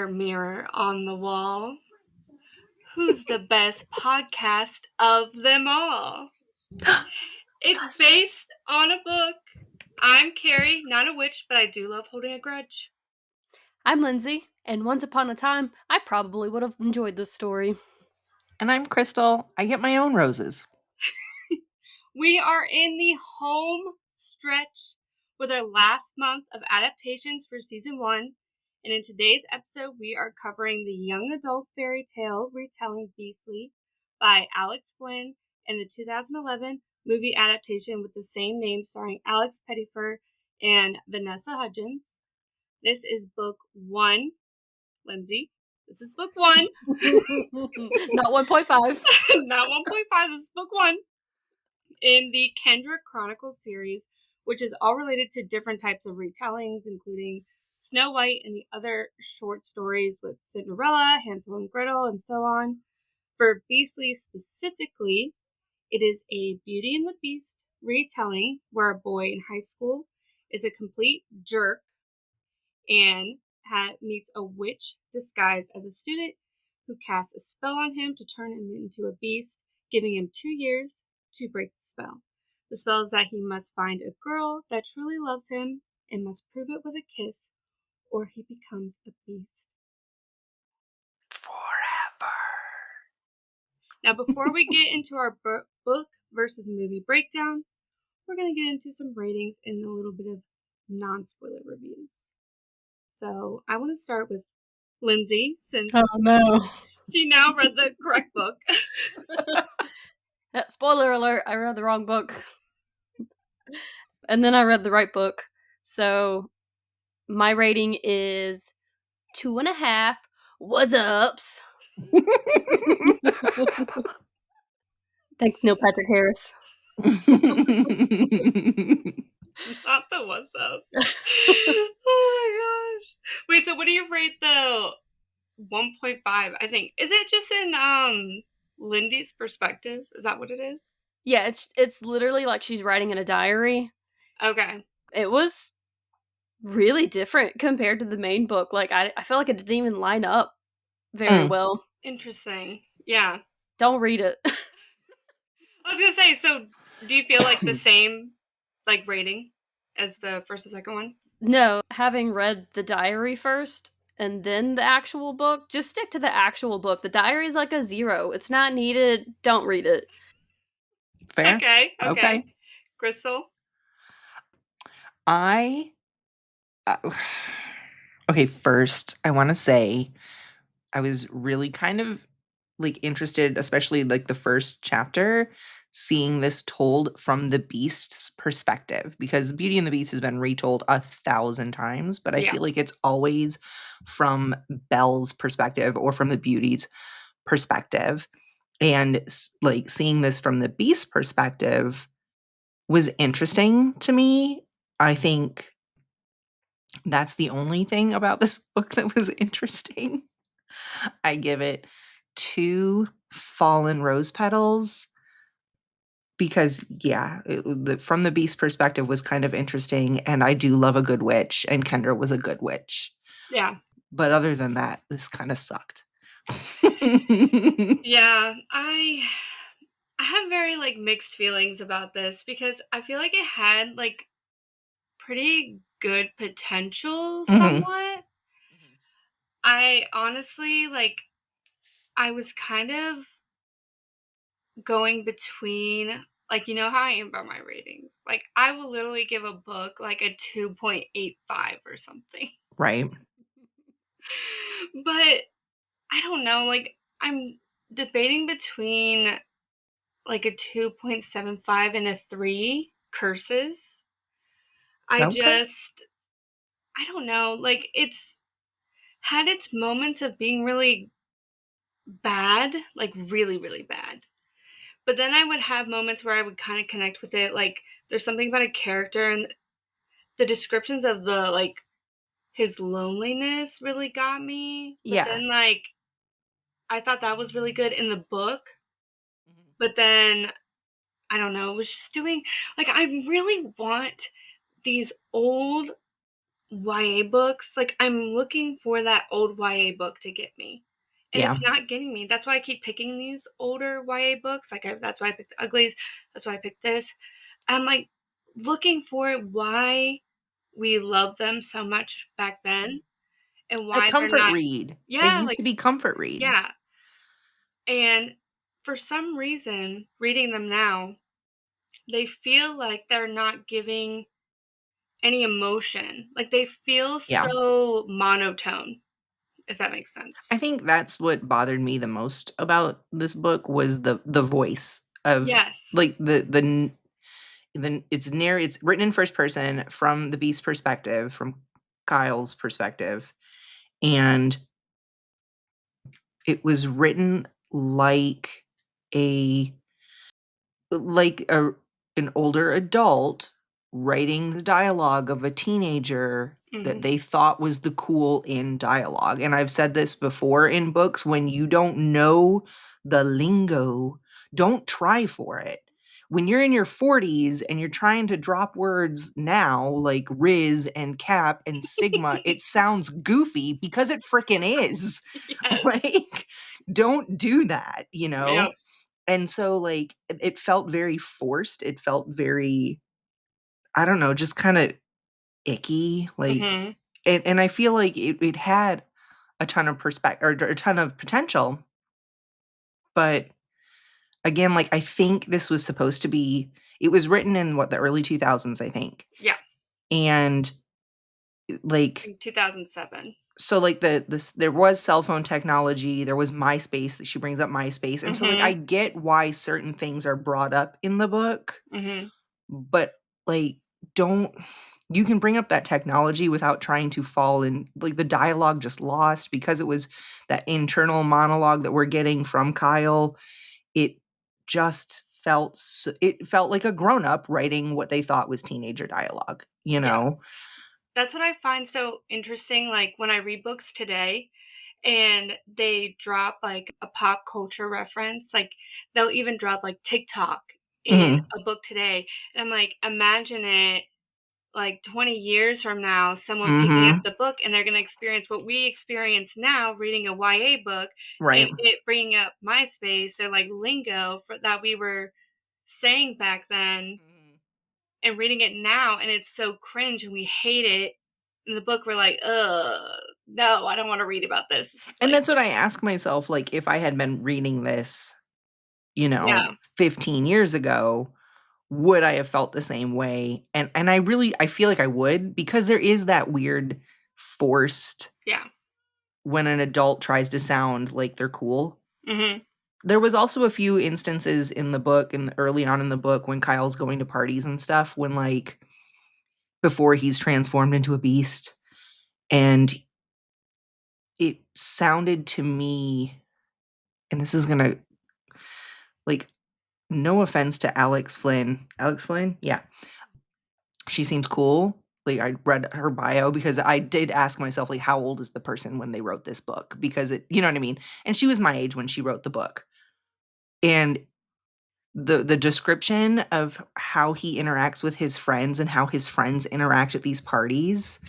mirror on the wall. Who's the best podcast of them all? It's based on a book. I'm Keri, not a witch, but I do love holding a grudge. I'm Lindsey, and once upon a time, I probably would have enjoyed this story. And I'm Crystal. I get my own roses. We are in the home stretch with our last month of adaptations for season 1. And in today's episode, we are covering the young adult fairy tale retelling Beastly by Alex Flinn and the 2011 movie adaptation with the same name starring Alex Pettyfer and Vanessa Hudgens. This is book 1. Lindsey, this is book 1. Not 1.5. Not 1.5. This is book 1 in the Kendrick Chronicles series, which is all related to different types of retellings, including Snow White and the other short stories with Cinderella, Hansel and Gretel, and so on. For Beastly specifically, it is a Beauty and the Beast retelling where a boy in high school is a complete jerk and meets a witch disguised as a student who casts a spell on him to turn him into a beast, giving him 2 years to break the spell. The spell is that he must find a girl that truly loves him and must prove it with a kiss, or he becomes a beast. Forever. Now, before we get into our book versus movie breakdown, we're going to get into some ratings and a little bit of non-spoiler reviews. So I want to start with Lindsey, since she now read the correct book. Spoiler alert, I read the wrong book. And then I read the right book. So my rating is 2.5 what's ups. Thanks, Neil Patrick Harris. Not the what's up. Oh my gosh. Wait, so what do you rate the 1.5? I think. Is it just in Lindy's perspective? Is that what it is? Yeah, it's literally like she's writing in a diary. Okay. It was really different compared to the main book. Like I feel like it didn't even line up very well. Interesting. Yeah. Don't read it. I was gonna say, so do you feel like the same rating as the first and second one? No, having read the diary first and then the actual book, just stick to the actual book. The diary is like a 0. It's not needed. Don't read it. Fair. Okay. Crystal? Okay, first, I want to say I was really kind of interested, especially the first chapter, seeing this told from the Beast's perspective, because Beauty and the Beast has been retold 1,000 times, but I feel like it's always from Belle's perspective or from the Beauty's perspective. And seeing this from the Beast's perspective was interesting to me. I think that's the only thing about this book that was interesting. I give it 2 fallen rose petals because, from the Beast perspective was kind of interesting, and I do love a good witch, and Kendra was a good witch. Yeah. But other than that, this kind of sucked. Yeah, I have very mixed feelings about this because I feel like it had pretty good potential somewhat. I honestly I was kind of going between you know how I am about my ratings. I will literally give a book a 2.85 or something. Right. But I don't know, I'm debating between a 2.75 and a 3 curses. I don't know, it's had its moments of being really bad, really, really bad. But then I would have moments where I would kind of connect with it. There's something about a character and the descriptions of the, his loneliness really got me. But then, I thought that was really good in the book. But then, I don't know, it was just doing, I really want these old YA books, like, I'm looking for that old YA book to get me, and Yeah. it's not getting me. That's why I keep picking these older YA books, like, that's why I picked The Uglies, that's why I picked this. I'm, like, looking for why we loved them so much back then and A why they're comfort not. read. They Yeah, used like, to be comfort reads. yeah, and for some reason, reading them now, they feel like they're not giving any emotion, like, they feel Yeah. so monotone, if that makes sense. I think that's what bothered me the most about this book was the voice of, Yes. like, it's written in first person from the Beast's perspective, from Kyle's perspective, and it was written a like a an older adult writing the dialogue of a teenager that Mhm. they thought was the cool in dialogue. And I've said this before in books, when you don't know the lingo, don't try for it. When you're in your 40s and you're trying to drop words now like Riz and Cap and Sigma, it sounds goofy because it freaking is. Yes. Like, don't do that, you know? Yep. And so, like, it felt very forced, it felt very, I don't know, just kinda icky, like, Mhm. and I feel like it had a ton of or a ton of potential, but again, like, I think this was supposed to be, it was written in, what, the early 2000s, I think, Yeah, and, like, in 2007. so, like, there was cell phone technology, there was MySpace, that she brings up MySpace, and so, like, I Mhm. get why certain things are brought up in the book. Mhm. But, like, don't, you can bring up that technology without trying to fall in, like, the dialogue just lost because it was that internal monologue that we're getting from Kyle. It just it felt like a grown-up writing what they thought was teenager dialogue, you Yeah. know? That's what I find so interesting, like, when I read books today and they drop, like, a pop culture reference, like, they'll even drop, like, TikTok in Mhm. a book today, and I'm like, imagine it, like, 20 years from now, someone picking up Mhm. the book, and they're gonna experience what we experience now reading a YA book Right. and it bringing up MySpace or, like, lingo for that we were saying back then Mhm. and reading it now, and it's so cringe and we hate it. In the book, we're like, "Ugh, no, I don't wanna read about this." This is And like. that's what I ask myself, like, if I had been reading this, Yeah, 15 years ago, would I have felt the same way? And I feel like I would, because there is that weird forced, yeah. when an adult tries to sound like they're cool. Mhm, There was also a few instances in the book, and early on in the book, when Kyle's going to parties and stuff, when, like, before he's transformed into a beast, and it sounded to me, and this is gonna, like, no offense to Alex Flinn. Alex Flynn? Yeah. She seems cool. Like, I read her bio because I did ask myself, like, how old is the person when they wrote this book? Because it, you know what I mean? And she was my age when she wrote the book. And the description of how he interacts with his friends and how his friends interact at these parties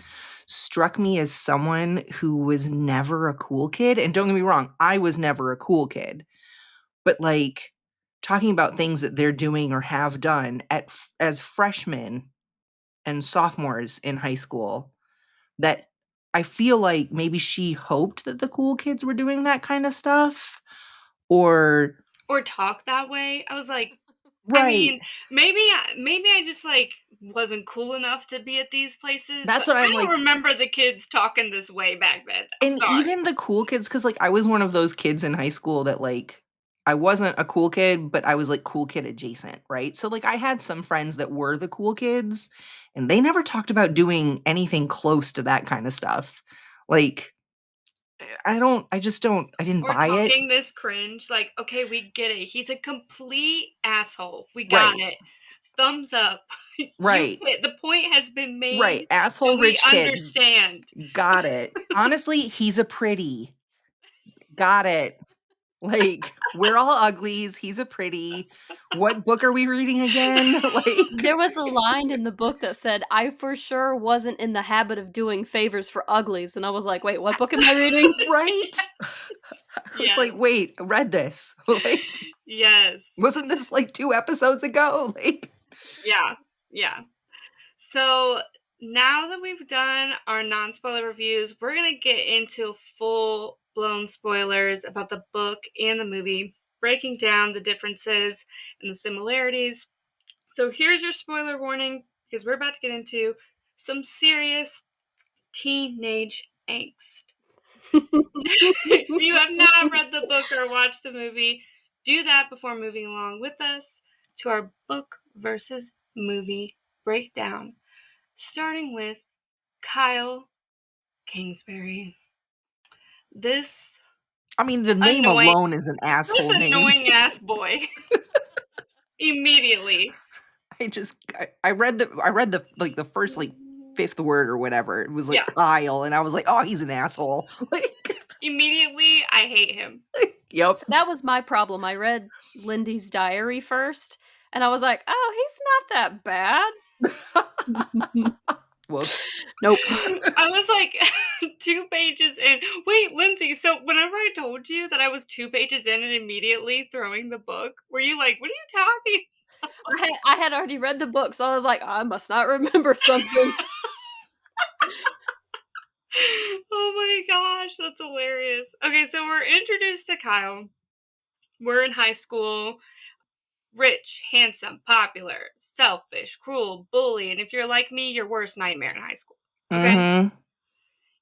struck me as someone who was never a cool kid. And don't get me wrong, I was never a cool kid. But, like, talking about things that they're doing or have done as freshmen and sophomores in high school, that I feel like maybe she hoped that the cool kids were doing that kinda stuff, or or talk that way. I was like, I right. mean, maybe I just, like, wasn't cool enough to be at these places, That's but what I I'm don't like, remember the kids talking this way back then. I'm and sorry. even the cool kids, because, like, I was one of those kids in high school that, like, I wasn't a cool kid, but I was, like, cool kid adjacent, right? So, like, I had some friends that were the cool kids, and they never talked about doing anything close to that kinda stuff. Like, I just don't, I didn't Or buy it. talking this cringe, like, "Okay, we get it. He's a complete asshole. We got Right, it. Thumbs up. You right, get the point has been right, made, asshole and we rich kid. understand." Got it. Honestly, he's a pretty. Got it. Like, We're all uglies. He's a pretty. What book are we reading again? Like, There was a line in the book that said, "I for sure wasn't in the habit of doing favors for uglies," and I was like, "Wait, what book am I reading?" right? I was Yes. like, wait, I read this. Like, Yes. wasn't this like 2 episodes ago? Like, Yeah. Yeah. So now that we've done our non-spoiler reviews, we're gonna get into full-blown spoilers about the book and the movie, breaking down the differences and the similarities. So here's your spoiler warning, because we're about to get into some serious teenage angst. If you have not read the book or watched the movie, do that before moving along with us to our book versus movie breakdown, starting with Kyle Kingsbury. This I mean, the name annoying, alone is an this asshole name. annoying ass boy. Immediately. I read the like the first like 5th word or whatever. It was like Yeah. Kyle, and I was like, "Oh, he's an asshole." Like, Immediately, I hate him. yep. So that was my problem. I read Lindy's diary first, and I was like, "Oh, he's not that bad." Whoops. Nope. I was like 2 pages in. Wait, Lindsay, so whenever I told you that I was 2 pages in and immediately throwing the book, were you like, "What are you talking?" I had already read the book, so I was like, "I must not remember something." Oh my gosh, that's hilarious. Okay, so we're introduced to Kyle. We're in high school. Rich, handsome, popular, selfish, cruel, bully, and if you're like me, your worst nightmare in high school. Okay? Mhm.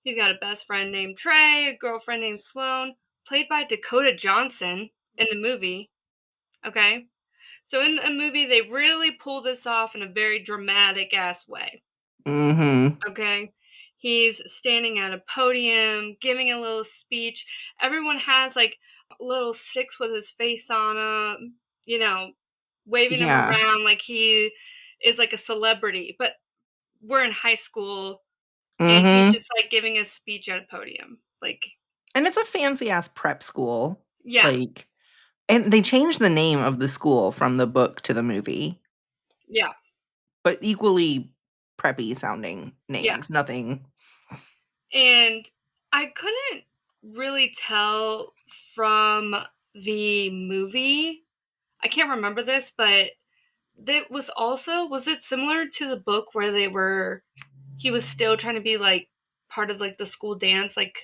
He's got a best friend named Trey, a girlfriend named Sloane, played by Dakota Johnson in the movie. Okay? So in the movie, they really pull this off in a very dramatic ass way. Mhm. Okay? He's standing at a podium, giving a little speech. Everyone has like little sticks with his face on them, waving him Yeah. around like he is like a celebrity. But we're in high school and he's Mhm. just like giving a speech at a podium. Like, And it's a fancy ass prep school. yeah, Like, and they changed the name of the school from the book to the movie, yeah, but equally preppy sounding yeah. names. Nothing. And I couldn't really tell from the movie. I can't remember this, but that was it similar to the book where he was still trying to be like part of like the school dance? Like,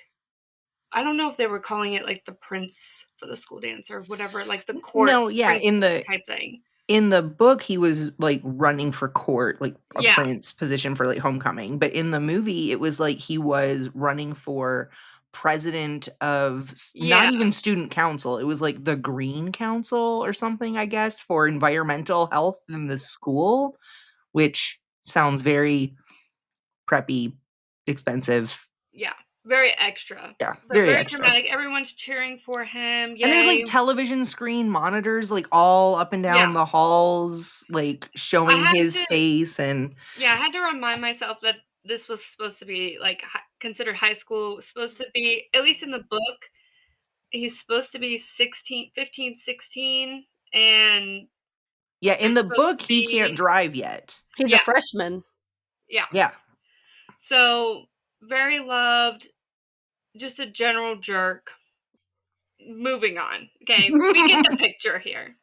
I don't know if they were calling it like the prince for the school dance or whatever, like the court No, yeah, prince type thing. in the book, he was, like, running for court, like, a Yeah, prince position for, like, homecoming, but in the movie, it was like he was running for president of s not yeah, even student council, it was, like, the green council or something, I guess, for environmental health in the school, which sounds very preppy, expensive. yeah. Very extra. Yeah, So very very extra. dramatic. Everyone's cheering for him. And there's, like, Yay. television screen monitors, like, all up and Yeah. down the halls, like, I showing had his to face and Yeah, I had to remind myself that this was supposed to be like considered high school. Supposed to be, at least in the book, he's supposed to be 16, 15, 16, and yeah, they're in the supposed book, to he can't be, drive yet. He's a yeah, freshman. yeah. Yeah. So very loved, just a general jerk. Moving on. Okay, we get the picture here.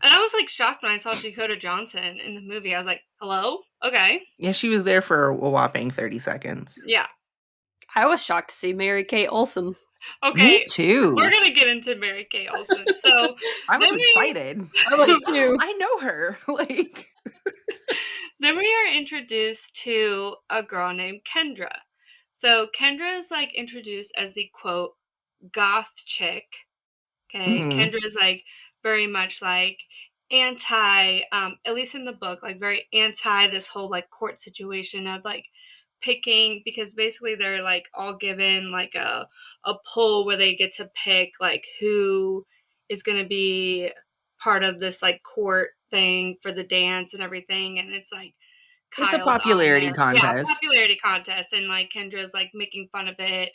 And I was like shocked when I saw Dakota Johnson in the movie. I was like, hello? Okay. Yeah, she was there for a whopping 30 seconds. Yeah. I was shocked to see Mary Kate Olsen. Me Okay. We're too. gonna get into Mary Kay Olsen. So I was then we excited. I I was like, was too. "I know her." Like, then we are introduced to a girl named Kendra. So Kendra is like introduced as the quote goth chick. Okay. mhm. Kendra is like very much like anti, at least in the book, like very anti this whole like court situation of like picking, because basically they're like all given like a poll where they get to pick like who is going to be part of this like court thing for the dance and everything, and it's like It's a Kyle's on popularity there. Yeah, contest. popularity contest, and like Kendra's like making fun of it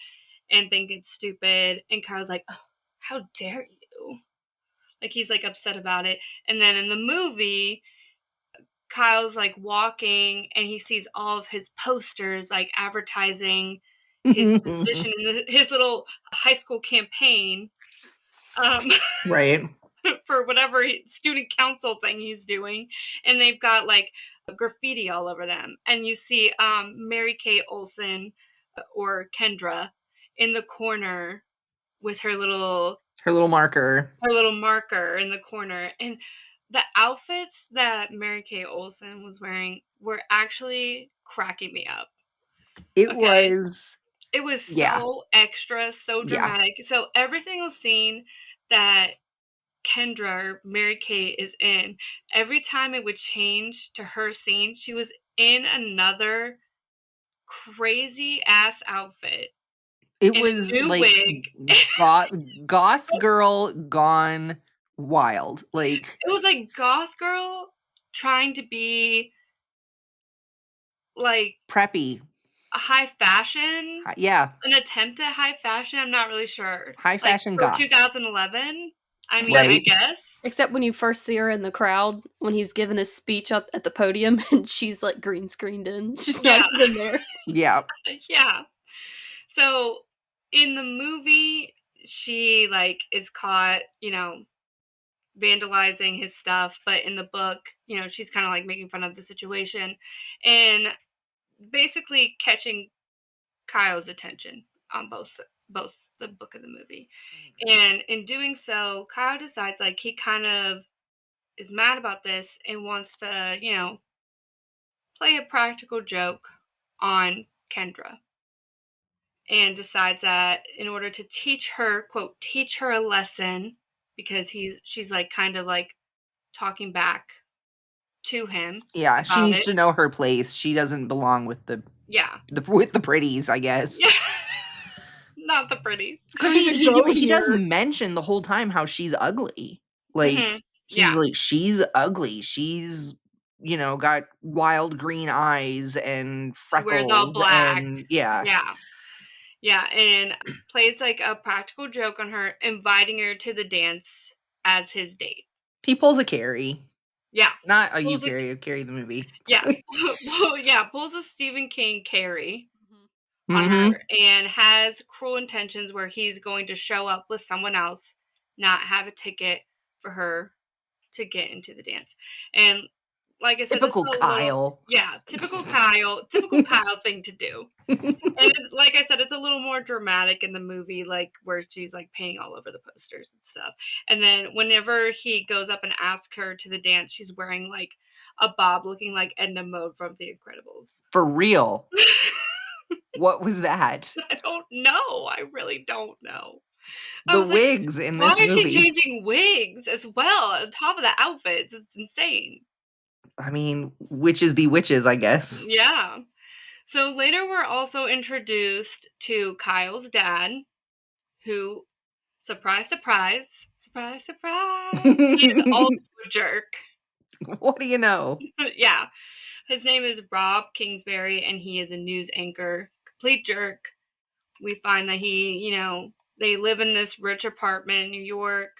and think it's stupid, and Kyle's like, oh, how dare you? Like, he's, like, upset about it, and then in the movie, Kyle's, like, walking, and he sees all of his posters, like, advertising his position in his little high school campaign, um, Right. for whatever student council thing he's doing, and they've got, like, graffiti all over them, and you see, Mary Kay Olsen, or Kendra, in the corner with Her little marker. her little marker in the corner, and the outfits that Mary Kay Olsen was wearing were actually cracking me up, It okay? was It was yeah, so extra, so yeah. dramatic. So every single scene that Kendra or Mary Kay is in, every time it would change to her scene, she was in another crazy ass outfit It in a was new like wig. goth goth So girl gone wild. Like it was like goth girl trying to be like preppy. high fashion, Yeah, an attempt at high fashion, I'm not really sure. high Like, fashion for goth. 2011? I mean, Except I Right. guess. except when you first see her in the crowd when he's giving his speech up at the podium and she's like green screened in. She's not Yeah, even there. Yeah. yeah. So, in the movie, she, like, is caught, vandalizing his stuff, but in the book, she's kinda, like, making fun of the situation and basically catching Kyle's attention on both the book and the movie. And in doing so, Kyle decides like he kind of is mad about this and wants to, play a practical joke on Kendra and decides that in order to teach her, quote, teach her a lesson because she's like kind of like talking back to him Yeah, she about needs it. to know her place. She doesn't belong with Yeah. the pretties, I guess. Yeah. Not the pretties. Because Way to go he does here. mention the whole time how she's ugly. Like, Mhm. he's Yeah. like, "She's ugly. She's, got wild green eyes and She wears all freckles," black. and yeah. Yeah. Yeah, and plays like a practical joke on her, inviting her to the dance as his date. He pulls a Keri. Yeah. Not a you, Pulls a Keri, a Keri the movie. yeah. Well, yeah, pulls a Stephen King Carey Mhm. on her Mhm. and has cruel intentions where he's going to show up with someone else, not have a ticket for her to get into the dance. And like I said, this is Typical a little Kyle. yeah, typical Kyle thing to do. And like I said, it's a little more dramatic in the movie, like where she's like painting all over the posters and stuff. And then whenever he goes up and asks her to the dance, she's wearing like a bob looking like Edna Mode from The Incredibles. For real. What was that? I don't know. I really don't know. I The was like, wigs in why this is she movie. changing wigs as well on top of the outfits? It's insane. I mean, witches be witches, I guess. Yeah. So later we're also introduced to Kyle's dad, who surprise, surprise, surprise, surprise, he's also a jerk. What do you know? Yeah. His name is Rob Kingsbury, and he is a news anchor. Complete jerk. We find that they live in this rich apartment in New York.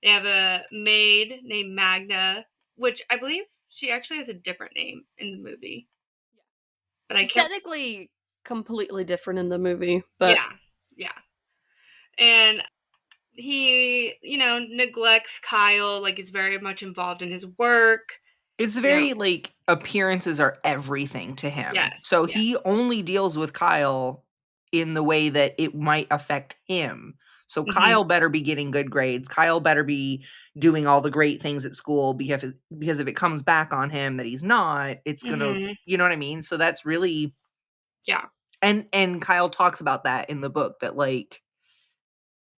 They have a maid named Magna, which I believe she actually has a different name in the movie. But I She's can't. technically completely different in the movie, but Yeah. Yeah. And he, neglects Kyle, like, is very much involved in his work, It's you know very, like, appearances are everything to him. Yes, So yes. he only deals with Kyle in the way that it might affect him. So Mhm, Kyle better be getting good grades. Kyle better be doing all the great things at school because if it comes back on him that he's not, it's gonna mhm. you know what I mean? So that's really Yeah, and Kyle talks about that in the book that, like,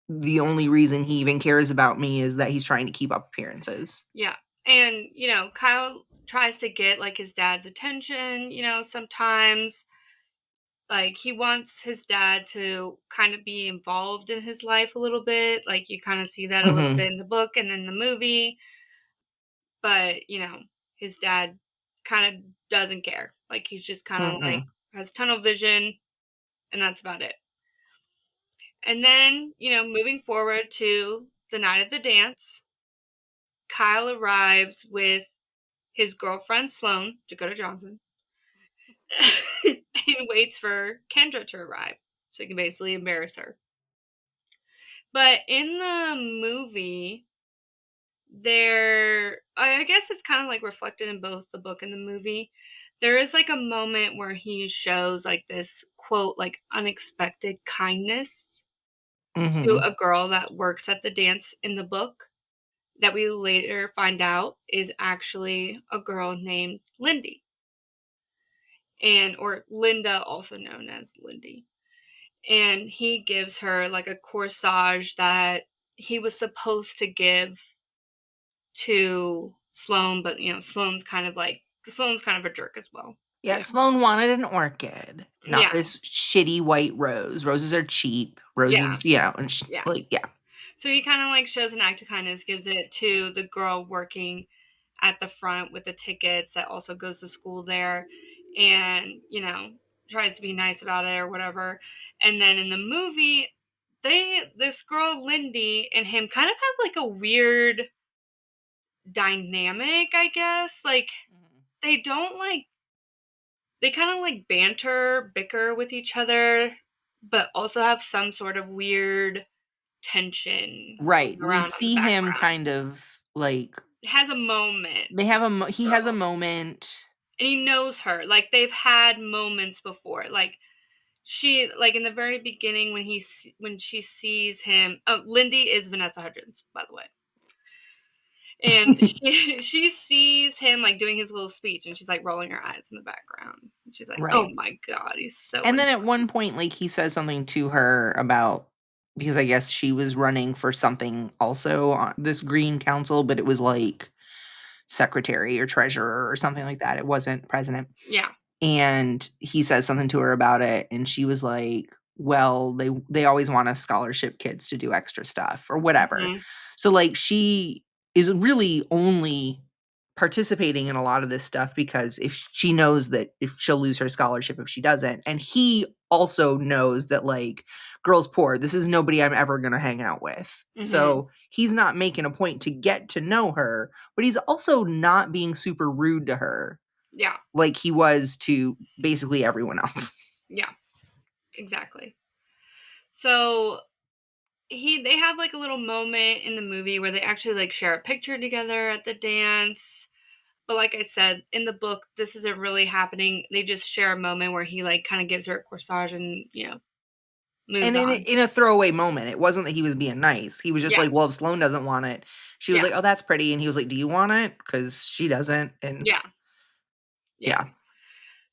the only reason he even cares about me is that he's trying to keep up appearances. yeah. And, Kyle tries to get, like, his dad's attention, sometimes. Like, he wants his dad to kind of be involved in his life a little bit, like, you kinda see that a little Mhm. bit in the book and in the movie, but, his dad kinda doesn't care. Like, he's just kinda, like, Mm-mm. has tunnel vision, and that's about it. And then, moving forward to the night of the dance. Kyle arrives with his girlfriend Sloane, Dakota Johnson, and waits for Kendra to arrive so he can basically embarrass her. But in the movie, I guess it's kind of like reflected in both the book and the movie. There is like a moment where he shows like this quote, like unexpected kindness to Mhm. a girl that works at the dance in the book that we later find out is actually a girl named Lindy, or Linda, also known as Lindy. And he gives her like a corsage that he was supposed to give to Sloane, but Sloane's kind of a jerk as well. Yeah, Sloane wanted an orchid, not Yeah. this shitty white rose. Roses are cheap. Yeah. Roses, and Yeah. yeah. So he kind of like shows an act of kindness, gives it to the girl working at the front with the tickets that also goes to school there, and tries to be nice about it or whatever. And then in the movie, this girl Lindy and him kind of have like a weird dynamic, I guess. Like they don't like they kind of like banter, bicker with each other, but also have some sort of weird tension Right. going We around on the see him background. kind of like It has a moment he has a girl. moment. And he knows her. Like they've had moments before. Like she like in the very beginning when she sees him. Oh, Lindy is Vanessa Hudgens, by the way. And she sees him like doing his little speech, and she's like rolling her eyes in the background. And she's like, "Oh Right. my god, he's so And then annoying." at one point, like, he says something to her about because I guess she was running for something also on this green council, but it was like secretary or treasurer or something like that. It wasn't president. Yeah. And he says something to her about it, and she was like, "Well, they always want us scholarship kids to do extra stuff or whatever." Mhm. So, like, she is really only participating in a lot of this stuff because if she knows that if she'll lose her scholarship if she doesn't, and he also knows that, like, girls poor, this is nobody I'm ever gonna hang out with. Mhm. So, he's not making a point to get to know her, but he's also not being super rude to her Yeah. like he was to basically everyone else. Yeah. Exactly. So they have like a little moment in the movie where they actually like share a picture together at the dance. But like I said, in the book, this isn't really happening. They just share a moment where he like kind of gives her a corsage and moves And on. in a throwaway moment, it wasn't that he was being nice. He was just Yeah. like, "Well, if Sloane doesn't want it," she was Yeah. like, "Oh, that's pretty," and he was like, "Do you want it?" Because she doesn't, and Yeah. Yeah. yeah.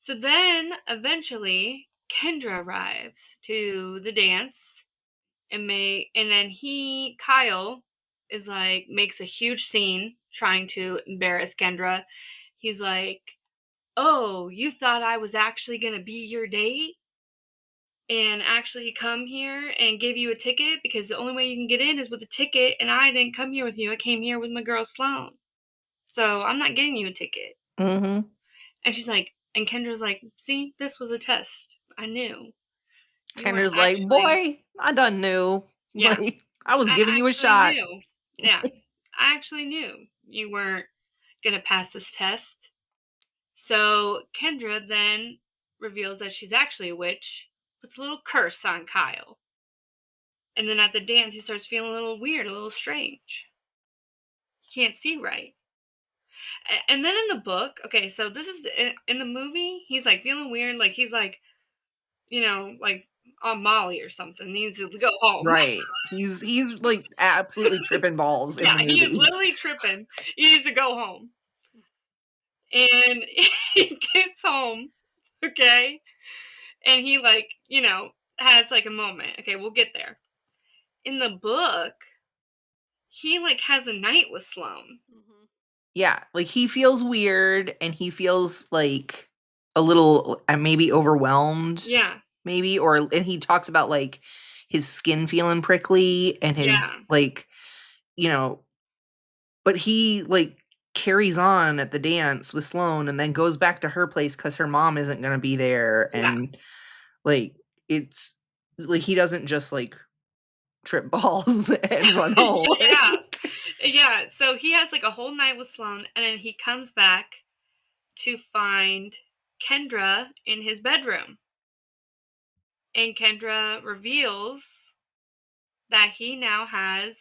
So then eventually Kendra arrives to the dance and then Kyle is like makes a huge scene trying to embarrass Kendra. He's like, "Oh, you thought I was actually going to be your date and actually come here and give you a ticket because the only way you can get in is with a ticket, and I didn't come here with you. I came here with my girl Sloane. So, I'm not getting you a ticket." Mhm. And she's like, and Kendra's like, "See, this was a test. I knew. You weren't Kendra's like, actually." "Boy, I done knew. Yeah, Like, I was I giving you a actually shot." knew. Yeah, I actually knew you weren't gonna pass this test. So Kendra then reveals that she's actually a witch, puts a little curse on Kyle. And then at the dance, he starts feeling a little weird, a little strange. He can't see right. And then in the book, okay, so this is in the movie, he's like feeling weird, like he's like, like on Molly or something. He needs to go home. Right. He's like absolutely tripping balls in Yeah, the he is movie. literally tripping. He needs to go home. And he gets home, okay, and he like, has like a moment. Okay, we'll get there. In the book, he like has a night with Sloane. Mhm. Yeah, like he feels weird and he feels like a little maybe overwhelmed, Yeah, maybe or and he talks about like his skin feeling prickly and his yeah, like, you know, but he like carries on at the dance with Sloane and then goes back to her place cuz her mom isn't going to be there yeah, and like it's like he doesn't just like trip balls and run home. yeah. Like Yeah, so he has like a whole night with Sloane, and then he comes back to find Kendra in his bedroom. And Kendra reveals that he now has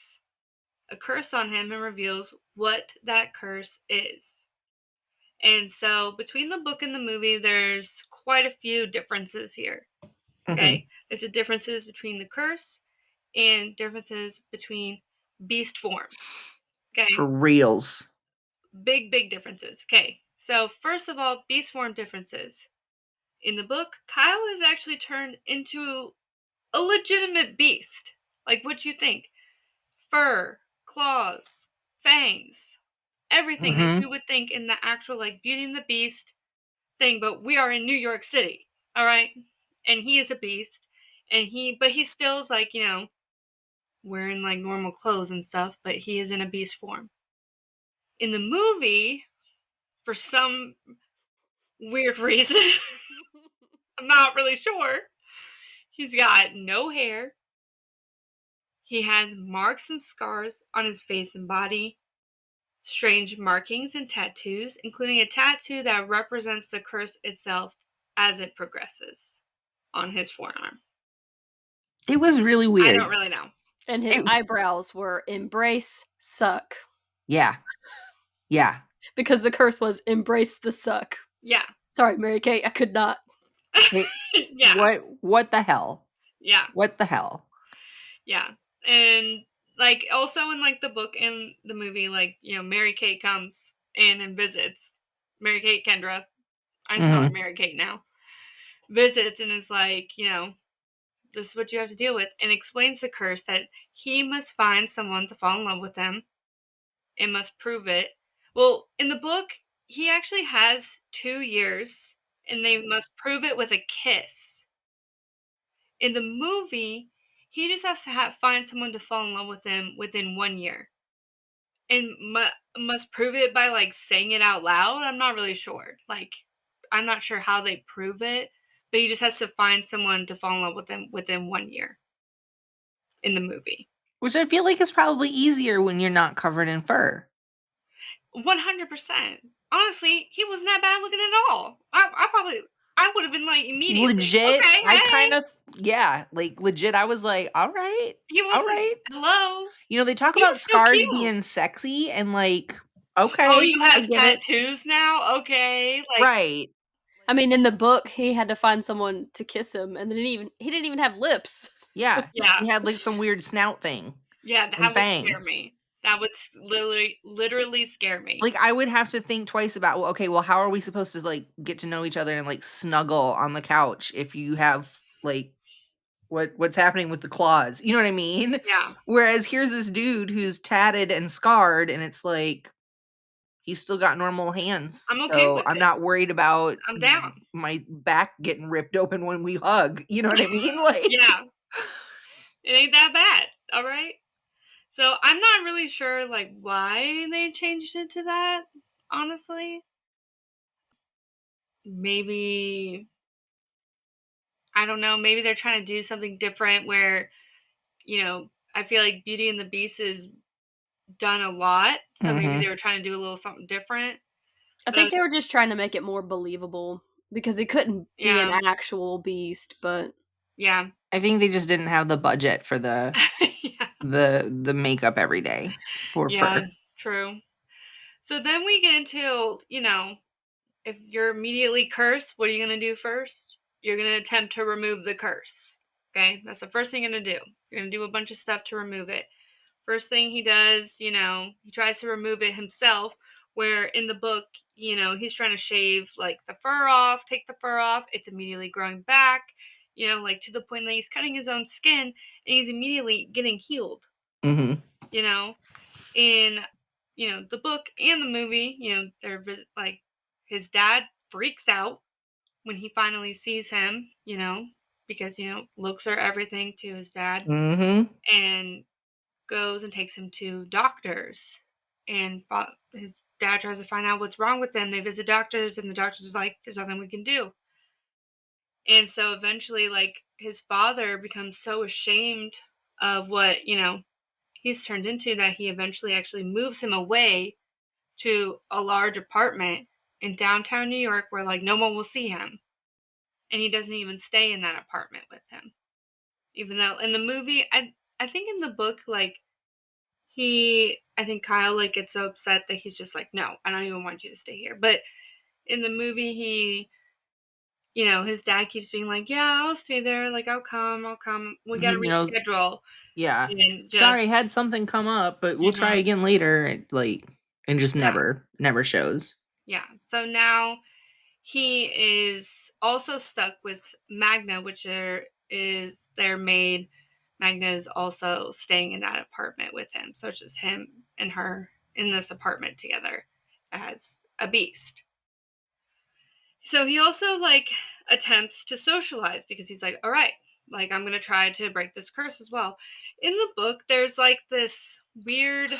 a curse on him and reveals what that curse is. And so between the book and the movie, there's quite a few differences here. Okay? There's the differences between the curse and differences between beast forms. Okay? For reals. Big, big differences. Okay. So first of all, beast form differences. In the book, Kyle is actually turned into a legitimate beast. Like what you think. Fur, claws, fangs, everything that you would think in the actual like Beauty and the Beast thing, but we are in New York City, all right? And he is a beast, and but he still is like, wearing like normal clothes and stuff, but he is in a beast form. In the movie, for some weird reason, I'm not really sure, he's got no hair. He has marks and scars on his face and body, strange markings and tattoos, including a tattoo that represents the curse itself as it progresses on his forearm. It was really I weird. don't really know. And his eyebrows were embrace suck. Yeah. Yeah. Because the curse was embrace the suck. Yeah. Sorry, Mary Kate, I could not. Yeah. What the hell? Yeah. What the hell? Yeah. And like also in like the book and the movie, like, Mary Kate comes in and visits. Mary Kate Kendra. I'm just calling her Mary Kate now. Visits and is like, this is what you have to deal with, and explains the curse that he must find someone to fall in love with him and must prove it. Well, in the book, he actually has 2 years and they must prove it with a kiss. In the movie, he just has to find someone to fall in love with him within 1 year. And must prove it by like saying it out loud. I'm not really sure. Like, I'm not sure how they prove it, but he just has to find someone to fall in love with him within 1 year in the movie. Which I feel like is probably easier when you're not covered in fur. 100%. Honestly, he wasn't that bad looking at all. I would have been like immediately. Legit, Okay, I hey. kind of, yeah, like legit, I was like, all right. He All wasn't. right. Hello. They talk He about was so scars cute. being sexy and like, Oh, okay, you I have get it. tattoos now? Okay. Like, Right. I mean, in the book, he had to find someone to kiss him, and he didn't even have lips. Yeah. yeah. He had like some weird snout thing Yeah, and that would scare fangs. me. That would literally scare me. Like I would have to think twice about, well, okay, well, how are we supposed to like get to know each other and like snuggle on the couch if you have like what's happening with the claws? You know what I mean? Yeah. Whereas here's this dude who's tatted and scarred, and it's like he's still got normal hands. I'm okay So with I'm it. not worried about I'm down. my back getting ripped open when we hug. You know what I mean? Like, Yeah. It ain't that bad. All right. So I'm not really sure like why they changed it to that, honestly. Maybe I don't know, maybe they're trying to do something different where, I feel like Beauty and the Beast is done a lot, so maybe they were trying to do a little something different. I But I think was they were just trying to make it more believable because it couldn't be an yeah, actual beast, but yeah. I think they just didn't have the budget for the Yeah. the makeup every day for Yeah, fur. true. So then we get into, if you're immediately cursed, what are you going to do first? You're going to attempt to remove the curse. Okay? That's the first thing you're going to do. You're going to do a bunch of stuff to remove it. First thing he does, he tries to remove it himself, where in the book, he's trying to shave like the fur off, take the fur off. It's immediately growing back, like to the point that he's cutting his own skin and he's immediately getting healed, Mhm. in the book and the movie, they're like his dad freaks out when he finally sees him, because looks are everything to his dad, Mhm. and goes and takes him to doctors, and his dad tries to find out what's wrong with them. They visit doctors, and the doctors are like, "There's nothing we can do." And so eventually, like his father becomes so ashamed of what he's turned into, that he eventually actually moves him away to a large apartment in downtown New York where like no one will see him. And he doesn't even stay in that apartment with him. Even though in the movie, I think in the book, like I think Kyle like gets so upset that he's just like, no, I don't even want you to stay here. But in the movie, his dad keeps being like, yeah, I'll stay there. Like, I'll come. We got to reschedule. Yeah. And just, Sorry, had something come up, but we'll try again later. And just never shows. Yeah. So now he is also stuck with Magna, which is their maid. Magna is also staying in that apartment with him. So it's just him and her in this apartment together as a beast. So he also like attempts to socialize because he's like, all right, like I'm going to try to break this curse as well. In the book, there's like this weird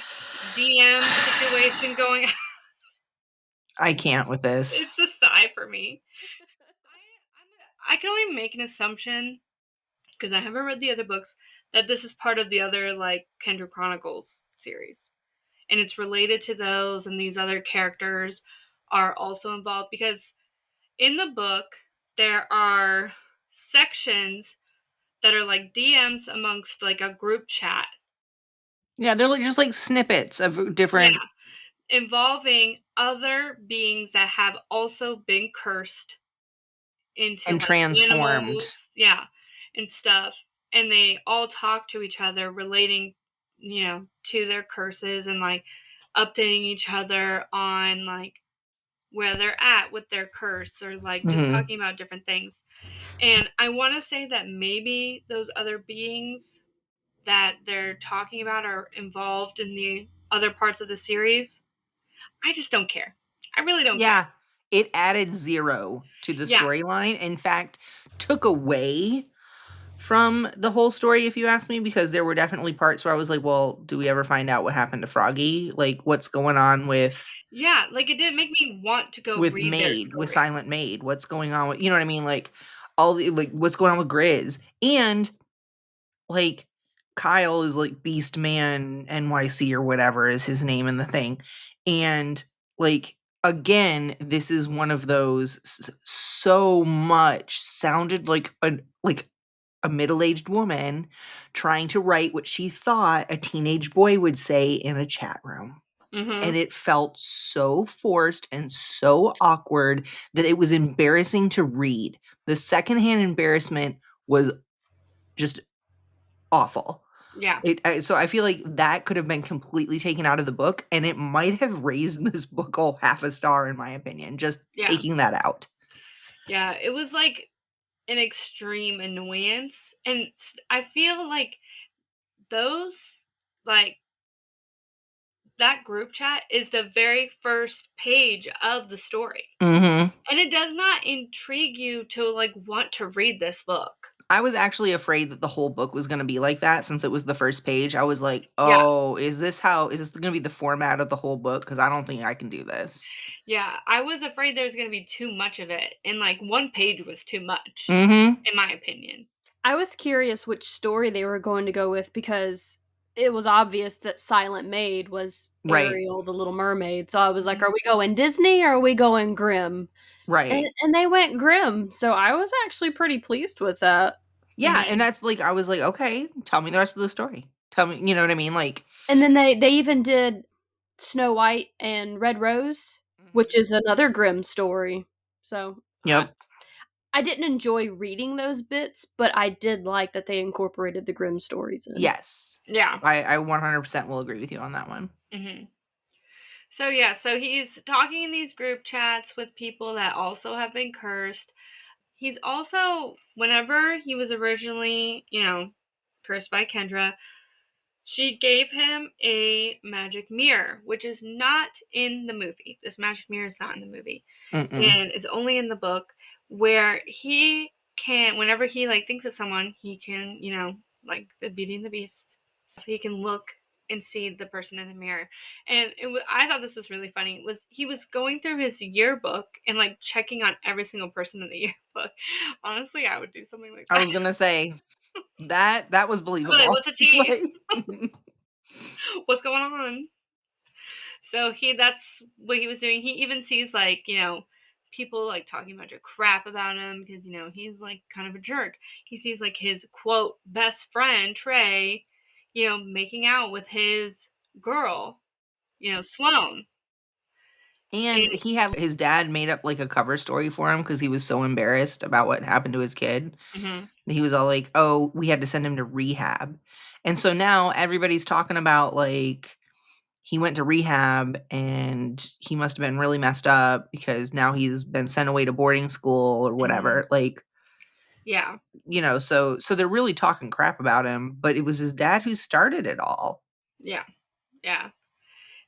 DM situation going on. I can't with It's this. a sigh for me. I can only make an assumption, because I haven't read the other books, that this is part of the other like Kendra Chronicles series. And it's related to those, and these other characters are also involved, because in the book there are sections that are like DMs amongst like a group chat. Yeah, they're just like snippets of different. Yeah, involving other beings that have also been cursed into And like transformed. animals, yeah, and stuff. And they all talk to each other relating, to their curses, and like updating each other on like where they're at with their curse, or like just talking about different things. And I want to say that maybe those other beings that they're talking about are involved in the other parts of the series. I just don't care. I really don't care. Yeah, it added 0 to the Yeah. storyline. In fact, took away from the whole story, if you ask me, because there were definitely parts where I was like, well, do we ever find out what happened to Froggy? Like, what's going on with Yeah, like it didn't make me want to go read their Maid, with story. Silent Maid? What's going on with, you know what I mean? Like, all the, like, what's going on with Grizz? And, like, Kyle is like Beast Man NYC or whatever is his name in the thing. And, like, again, this is one of those so much sounded like a middle-aged woman trying to write what she thought a teenage boy would say in a chat room. And it felt so forced and so awkward that it was embarrassing to read. The secondhand embarrassment was just awful. Yeah. So I feel like that could have been completely taken out of the book, and it might have raised this book all half a star, in my opinion, just taking that out. Yeah, it was like an extreme annoyance. And I feel like those, like, that group chat is the very first page of the story. Mhm. And it does not intrigue you to, like, want to read this book. I was actually afraid that the whole book was gonna be like that since it was the first page. I was like, Yeah. "Oh, is this gonna be the format of the whole book? Because I don't think I can do this." Yeah, I was afraid there was gonna be too much of it, and, like, one page was too much, Mhm. in my opinion. I was curious which story they were going to go with because it was obvious that Silent Maid was Right. Ariel, the Little Mermaid. So I was like, Mhm. are we going Disney or are we going Grimm? Right. And they went Grimm. So I was actually pretty pleased with that. Yeah, and that's like I was like, "Okay, tell me the rest of the story. Tell me," you know what I mean? Like, And then they even did Snow White and Red Rose, which is another Grimm story. So yep. I didn't enjoy reading those bits, but I did like that they incorporated the Grimm stories in. Yes. Yeah. I 100% will agree with you on that one. Mhm. So, yeah, so he's talking in these group chats with people that also have been cursed. He's also, whenever he was originally, cursed by Kendra, she gave him a magic mirror, which is not in the movie. This magic mirror is not in the movie. Mm-mm. And it's only in the book, where he can, whenever he like thinks of someone, he can, like the Beauty and the Beast, he can look and see the person in the mirror. And I thought this was really funny. He was going through his yearbook and like checking on every single person in the yearbook. Honestly, I would do something like I that. was gonna say that was Like, believable. what's a T? Like What's going on? So that's what he was doing. He even sees like, people like talking a bunch of crap about him because, he's like kind of a jerk. He sees like his quote best friend, Trey, making out with his girl, Sloane. And And he had his dad made up, like, a cover story for him because he was so embarrassed about what happened to his kid. mhm, He was all like, "Oh, we had to send him to rehab." And so now everybody's talking about, like, he went to rehab and he must have been really messed up because now he's been sent away to boarding school or mhm, whatever. Like, yeah, so they're really talking crap about him, but it was his dad who started it all. yeah, yeah.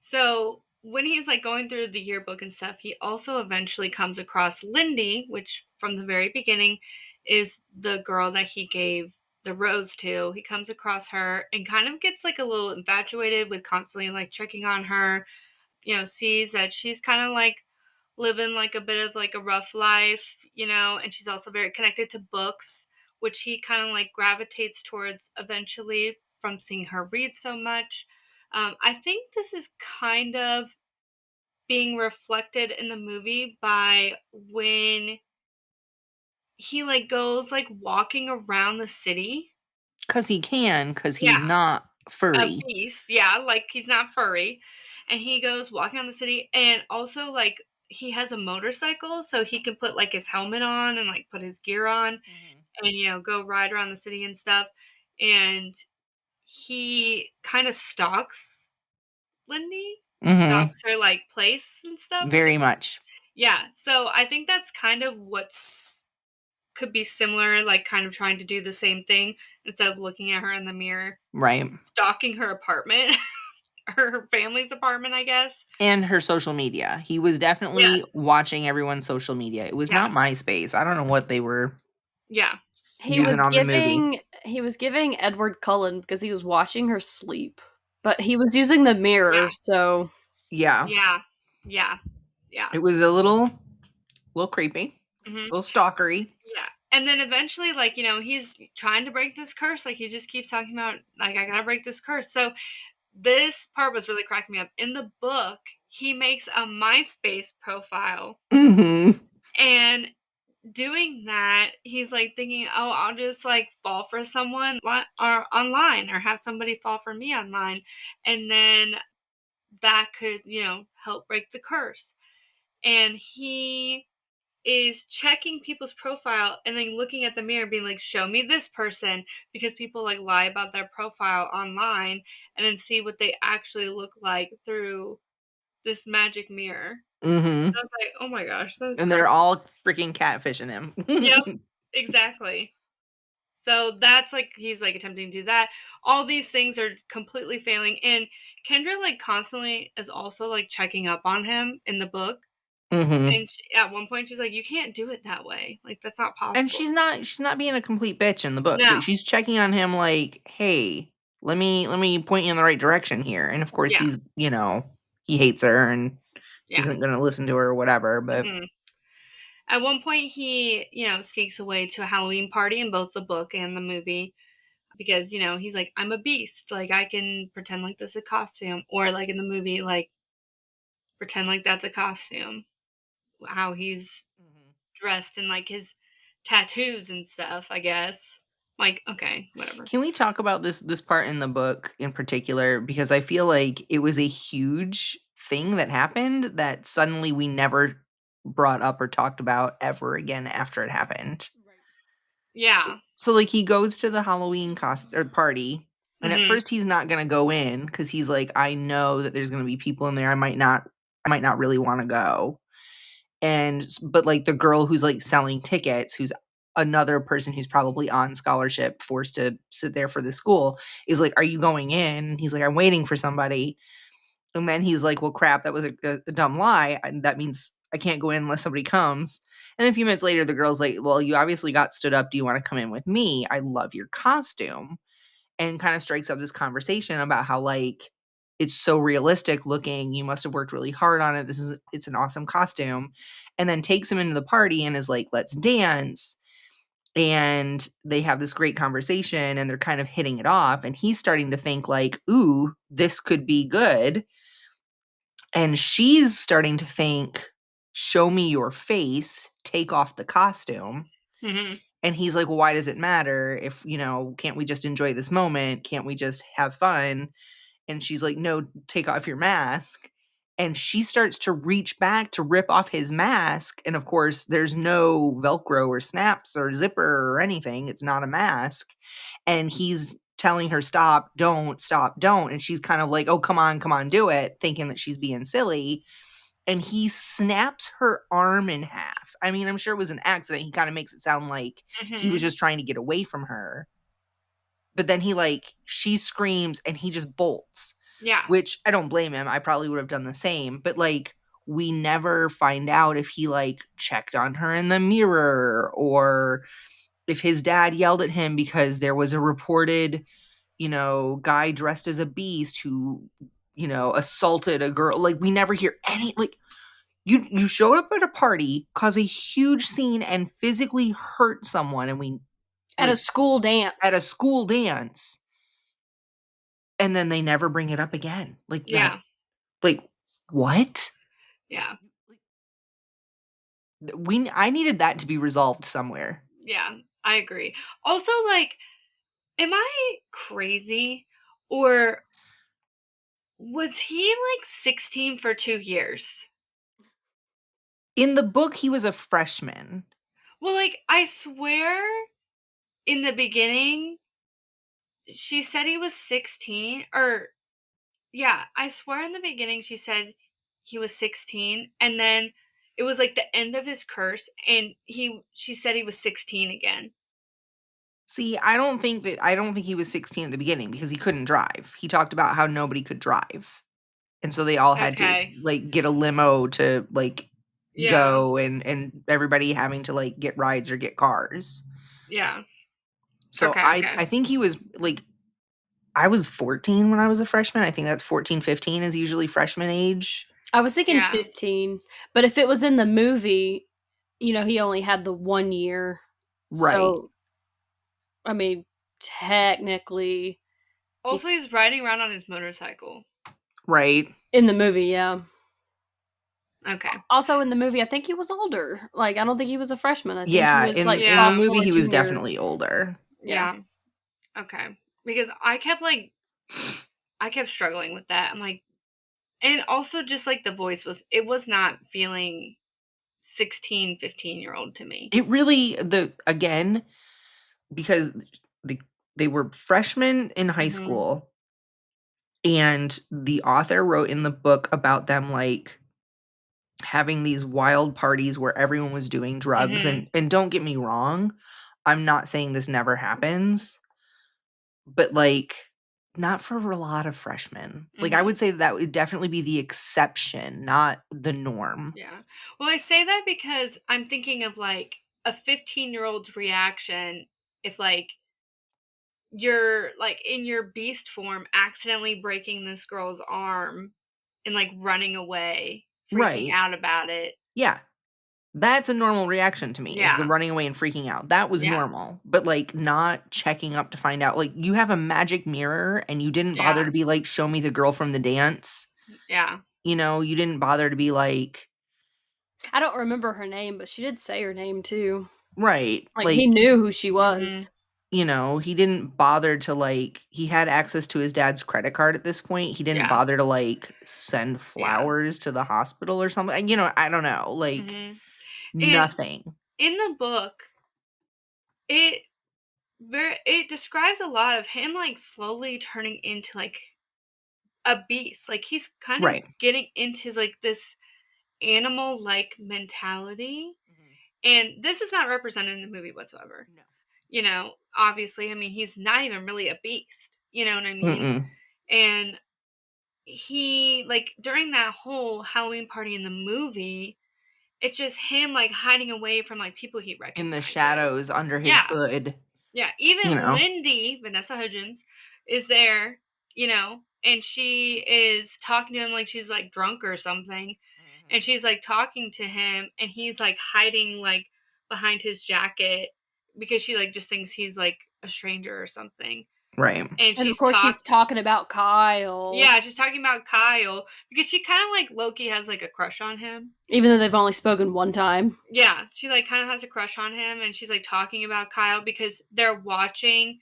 So when he's like going through the yearbook and stuff, he also eventually comes across Lindy, which from the very beginning is the girl that he gave the rose to. He comes across her and kind of gets like a little infatuated with constantly like checking on her, sees that she's kind of like living like a bit of like a rough life, and she's also very connected to books, which he kind of like gravitates towards eventually from seeing her read so much. I think this is kind of being reflected in the movie by when he like goes like walking around the city. 'Cause he can, 'cause he's Yeah, not a furry. beast. Yeah, like he's not furry. And he goes walking around the city and also like he has a motorcycle so he can put like his helmet on and like put his gear on Mhm. and go ride around the city and stuff. And he kind of stalks Lindy, Mhm. stalks her like place and stuff. Very much. Yeah, so I think that's kind of what's could be similar, like kind of trying to do the same thing instead of looking at her in the mirror, Right. stalking her apartment, her family's apartment, I guess. And her social media. He was definitely Yes. watching everyone's social media. It was Yeah. not MySpace. I don't know what they were Yeah. using on the movie. He was giving Edward Cullen because he was watching her sleep, but he was using the Yeah. mirror, so Yeah. Yeah. Yeah. Yeah. It was a little creepy, Mhm. a little stalkery. Yeah. And then eventually, like, he's trying to break this curse. Like, he just keeps talking about, like, I gotta break this curse. So this part was really cracking me up. In the book, he makes a MySpace profile, Mhm. and doing that, he's like thinking, "Oh, I'll just like fall for someone or online, or have somebody fall for me online, and then that could, help break the curse." And he is checking people's profile and then looking at the mirror, being like, "Show me this person," because people like lie about their profile online, and then see what they actually look like through this magic mirror. Mhm. I was like, "Oh my gosh, that's And crazy." they're all freaking catfishing Yep, him. exactly. So that's like he's like attempting to do that. All these things are completely failing. And Kendra like constantly is also like checking up on him in the book. Mhm. And at one point she's like, "You can't do it that way. Like that's not And possible." she's not being a complete bitch in the book. No. Like, she's checking on him like, "Hey, let me point you in the right direction here." And of course Yeah. he hates her and Yeah. isn't gonna listen to her or whatever, but Mm-mm. At one point he, sneaks away to a Halloween party in both the book and the movie because, he's like, "I'm a beast. Like I can pretend like this is a costume." Or like in the movie, like pretend like that's a costume. How he's Mhm. dressed in like his tattoos and stuff, I guess. Like, okay, whatever. Can we talk about this part in the book in particular? Because I feel like it was a huge thing that happened that suddenly we never brought up or talked about ever again after it happened. right. So like, he goes to the Halloween cost or party, and at Mhm. first he's not gonna go in because he's like, "I know that there's gonna be people in there, I might not really wanna go." But, like, the girl who's, like, selling tickets, who's another person who's probably on scholarship, forced to sit there for the school, is like, "Are you going in?" He's like, "I'm waiting for somebody." And then he's like, "Well, crap, that was a dumb lie, and that means I can't go in unless somebody comes." And then a few minutes later, the girl's like, "Well, you obviously got stood up. Do you wanna come in with me? I love your costume." And kinda strikes up this conversation about how, like, it's so realistic looking, you must have worked really hard on it, it's an awesome costume, and then takes him into the party and is like, "Let's dance." and they have this great conversation and they're kind of hitting it off, and he's starting to think like, ooh, this could be good. And she's starting to think, show me your face, take off the costume. Mhm. And he's like, well, why does it matter if, can't we just enjoy this moment? Can't we just have fun? And she's like, no, take off your mask. And she starts to reach back to rip off his mask. And of course, there's no Velcro or snaps or zipper or anything. It's not a mask. And he's telling her, stop, don't. And she's kind of like, oh, come on, do it, thinking that she's being silly. And he snaps her arm in half. I mean, I'm sure it was an accident. He kind of makes it sound like he was Mhm. just trying to get away from her. But then she screams and he just bolts, Yeah. which I don't blame him. I probably would have done the same. But we never find out if he checked on her in the mirror, or if his dad yelled at him because there was a reported, guy dressed as a beast who, assaulted a girl. We never hear any, you showed up at a party, cause a huge scene, and physically hurt someone, and we At a school dance. at a school dance, and then they never bring it up again. Yeah. What? Yeah. I needed that to be resolved somewhere. Yeah. I agree. Also, am I crazy, or was he 16 for 2 years? In the book, he was a freshman. Well, I swear in the beginning she said he was 16, or yeah, I swear in the beginning she said he was 16, and then it was the end of his curse and she said he was 16 again. See, I don't think he was 16 at the beginning because he couldn't drive. He talked about how nobody could drive. And so they all had to Okay. get a limo to Yeah. go, and everybody having to get rides or get cars. Yeah. So Okay, I okay. think he was I was 14 when I was a freshman. I think that's 14, 15 is usually freshman age. I was thinking Yeah. 15, but if it was in the movie, he only had the 1 year. Right. So, I mean, technically, Also, he's riding around on his motorcycle. Right. in the movie, yeah. Okay. Also, in the movie, I think he was older. I don't think he was a freshman. I think he Yeah, was in the Yeah. movie sophomore, he was junior. definitely older. Yeah. Yeah. Okay. Because I kept struggling with that. I'm like, and also just the voice it was not feeling 16, 15-year-old to me. It really again, because the they were freshmen in high Mhm. school, and the author wrote in the book about them having these wild parties where everyone was doing drugs, Mhm. and don't get me wrong, I'm not saying this never happens, but not for a lot of freshmen. I Mhm. would say that would definitely be the exception, not the norm. Yeah. Well, I say that because I'm thinking of a 15-year-old's reaction if you're in your beast form accidentally breaking this girl's arm and running away, freaking Right. out about it. Yeah. That's a normal reaction to me, is the Yeah. running away and freaking out. That was Yeah. normal. But not checking up to find out, you have a magic mirror and you didn't bother Yeah. to be like, show me the girl from the dance. Yeah. You didn't bother to be like, I don't remember her name, but she did say her name too. right. He knew who she Mhm. was. He didn't bother to he had access to his dad's credit card at this point. He didn't Yeah. bother to send Yeah. flowers to the hospital or something. I don't know. Mhm. And Nothing. in the book, it it describes a lot of him slowly turning into a beast. He's kind of Right. getting into this animal mentality. Mhm. And this is not represented in the movie whatsoever. No. Obviously, I mean, he's not even really a beast. You know what I mean? Mm-mm. And he during that whole Halloween party in the movie, it's just him hiding away from people he In the recognizes. shadows under his Yeah. hood. Yeah, You even know. Vanessa Hudgens, is there, and she is talking to him like she's drunk or something. Mhm. And she's talking to him, and he's hiding behind his jacket because she like just thinks he's like a stranger or something. Right. And of course she's talking about Kyle. Yeah, she's talking about Kyle because she kind of like Loki has like a crush on him. Even though they've only spoken one time. Yeah, she like kind of has a crush on him, and she's like talking about Kyle because they're watching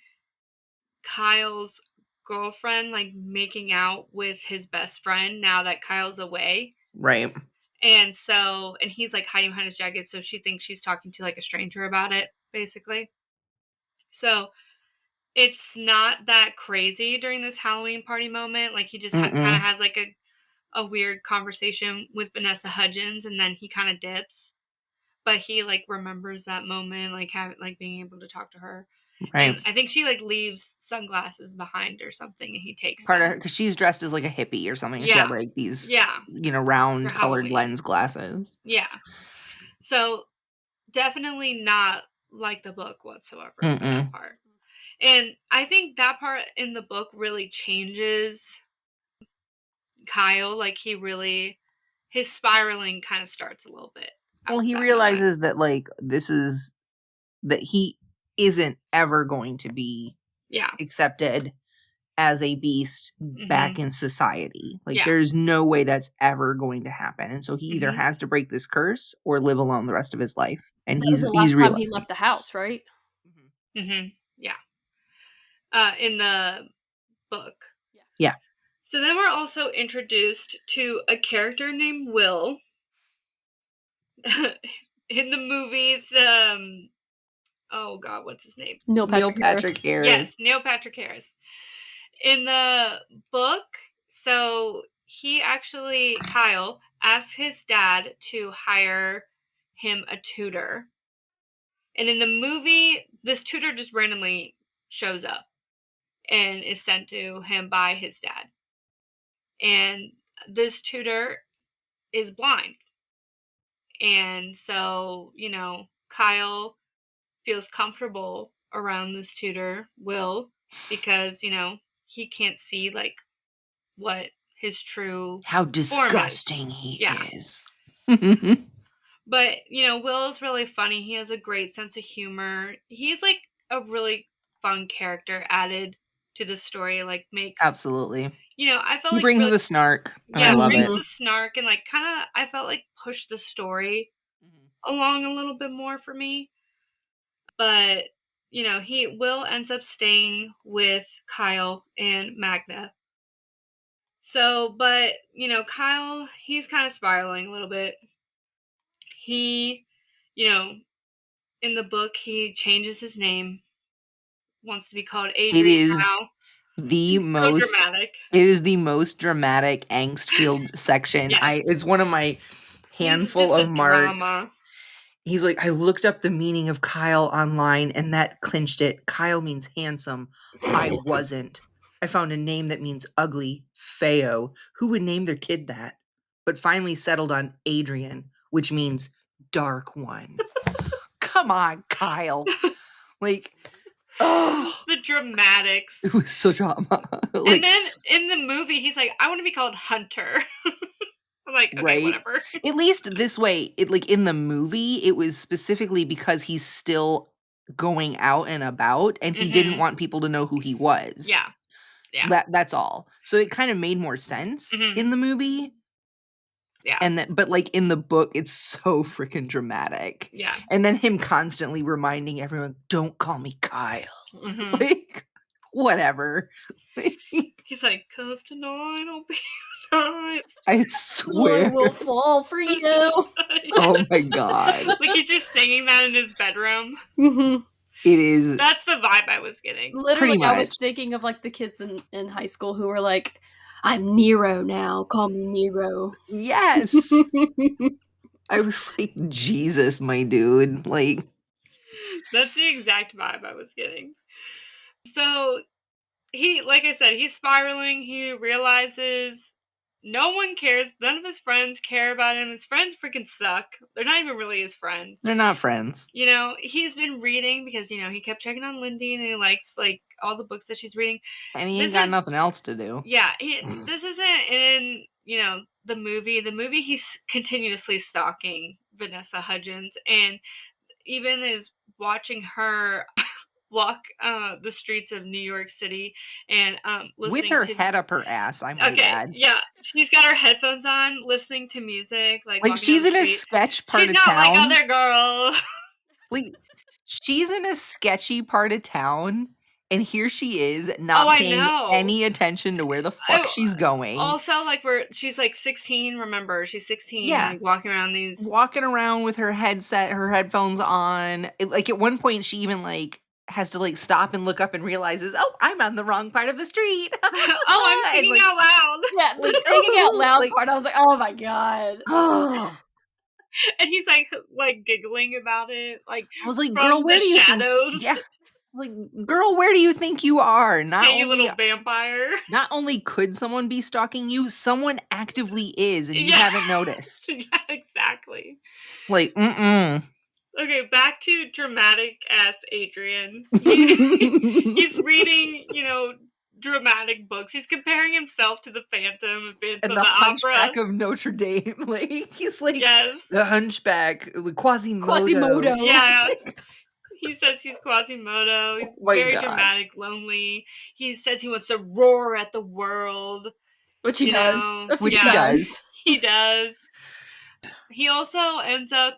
Kyle's girlfriend like making out with his best friend now that Kyle's away. Right. And so, and he's like hiding behind his jacket, so she thinks she's talking to like a stranger about it, basically. So it's not that crazy during this Halloween party moment. Like he just kind of has like a weird conversation with Vanessa Hudgens, and then he kind of dips. But he like remembers that moment, like being able to talk to her. Right. And I think she like leaves sunglasses behind or something, and he takes part them. of because she's dressed as like a hippie or something. Yeah. She had like these, round For colored Halloween. lens glasses. Yeah. So definitely not like the book whatsoever for that part. And I think that part in the book really changes Kyle. Like his spiraling kind of starts a little bit. Well, he realizes that like that he isn't ever going to be accepted as a beast back in society. Like there's no way that's ever going to happen. And so he either has to break this curse or live alone the rest of his life. And that was the last time he left the house, right? Yeah. In the book. Yeah. So then we're also introduced to a character named Will. In the movies, oh god, what's his name? Neil Patrick Harris. Yes, Neil Patrick Harris. In the book, so Kyle asked his dad to hire him a tutor. And in the movie, this tutor just randomly shows up and is sent to him by his dad. And this tutor is blind. And so, Kyle feels comfortable around this tutor, Will, because, he can't see like what his true how disgusting he is. But, Will's really funny. He has a great sense of humor. He's like a really fun character added to the story, like makes absolutely. I felt he like brings really, the snark. And I love brings it. the snark and like kind of I felt like pushed the story along a little bit more for me. But Will ends up staying with Kyle and Magna. So, but Kyle, he's kind of spiraling a little bit. He, in the book, he changes his name. Wants to be called Adrian it is now. the most so dramatic. It is the most dramatic angst-filled section. Yes. It's one of my handful of marks. Drama. He's like, I looked up the meaning of Kyle online and that clinched it. Kyle means handsome. I wasn't. I found a name that means ugly, Feo. Who would name their kid that? But finally settled on Adrian, which means dark one. Come on, Kyle. Like, oh, the dramatics. it was so drama. And then in the movie, he's like, I want to be called Hunter. I'm like, okay, right? whatever. At least this way, in the movie, it was specifically because he's still going out and about, and he didn't want people to know who he was. Yeah. That's all. So it kind of made more sense in the movie. Yeah. But like in the book, it's so freaking dramatic. Yeah. And then him constantly reminding everyone, "Don't call me Kyle." Like, whatever. He's like, 'cause tonight I'll be tonight. I swear. I will fall for you. Oh my god. Like he's just singing that in his bedroom. It is. That's the vibe I was getting. Literally, I was thinking of like the kids in high school who were like, I'm Nero now. Call me Nero. Yes. I was like, Jesus, my dude. Like, that's the exact vibe I was getting. So he, like I said, he's spiraling. He realizes no one cares. None of his friends care about him. His friends freaking suck. They're not even really his friends. They're not friends. He's been reading because, he kept checking on Lindy and he likes, like, all the books that she's reading. And he ain't got nothing else to do. Yeah. This isn't in, the movie. The movie, he's continuously stalking Vanessa Hudgens. And even his watching her walk the streets of New York City and With listening her to head up her ass, I might okay, add. yeah, she's got her headphones on, listening to music, like Like, walking down she's the in a street. sketch part She's of not like town. other girl. Like, she's in a sketchy part of town, and here she is Oh, not I paying know. any attention to where the fuck Oh, she's going. also, like she's like 16. Remember, she's 16, Yeah. like walking around these. Walking around with her headset, her headphones on. Like, at one point, she even, like, has to, like, stop and look up and realizes, "Oh, I'm on the wrong part of the street." Oh, I'm And, singing like out loud. Yeah, the like, singing out "Ooh," loud like, part, I was like, "Oh my god." oh. And he's like giggling about it, like I was like, "Girl, from the where do you think" shadows. Yeah. Like, "Girl, where do you think you are? Not Hey, you only little vampire. not only could someone be stalking you, someone actively is, and you Yeah. haven't noticed." Yeah, exactly. Like, mm-mm. Okay, back to dramatic ass Adrian. He's reading, dramatic books. He's comparing himself to the Phantom and Phantom And of the the Opera. Hunchback of Notre Dame, like, he's like, Yes. the Hunchback, Quasimodo. Quasimodo. Yeah. He says he's Quasimodo. He's Oh my very god. dramatic, lonely. He says he wants to roar at the world. Which he does a few Which he Yeah, does. he does. He also ends up,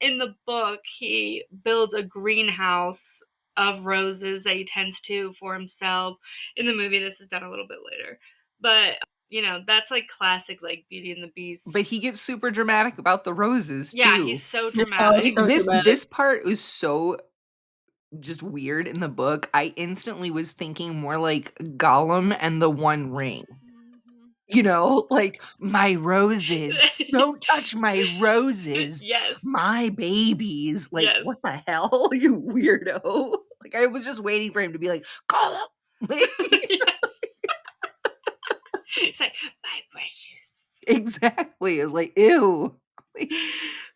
in the book, he builds a greenhouse of roses that he tends to for himself. In the movie, this is done a little bit later. But, that's like classic, like Beauty and the Beast. But he gets super dramatic about the roses, Yeah, too. he's so Oh, dramatic. Like, so dramatic. this part was so just weird in the book. I instantly was thinking more like Gollum and the One Ring. You know, like, "My roses, don't touch my roses, Yes. my babies." Like, Yes. what the hell, you weirdo? Like, I was just waiting for him to be like, "Gollum!" Like, It's like, my precious. exactly. It was like, "Ew." Like,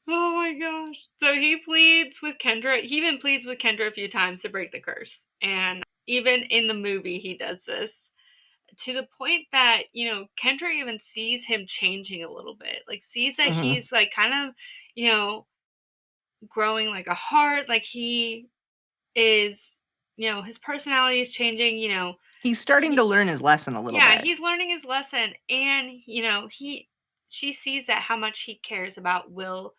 Oh my gosh. So he pleads with Kendra. He even pleads with Kendra a few times to break the curse. And even in the movie, he does this to the point that, Kendra even sees him changing a little bit. Like, sees that mhm. he's like kind of, growing like a heart. Like, he is, his personality is changing, He's starting to learn his lesson a little yeah, bit. he's learning his lesson, and she sees that how much he cares about Will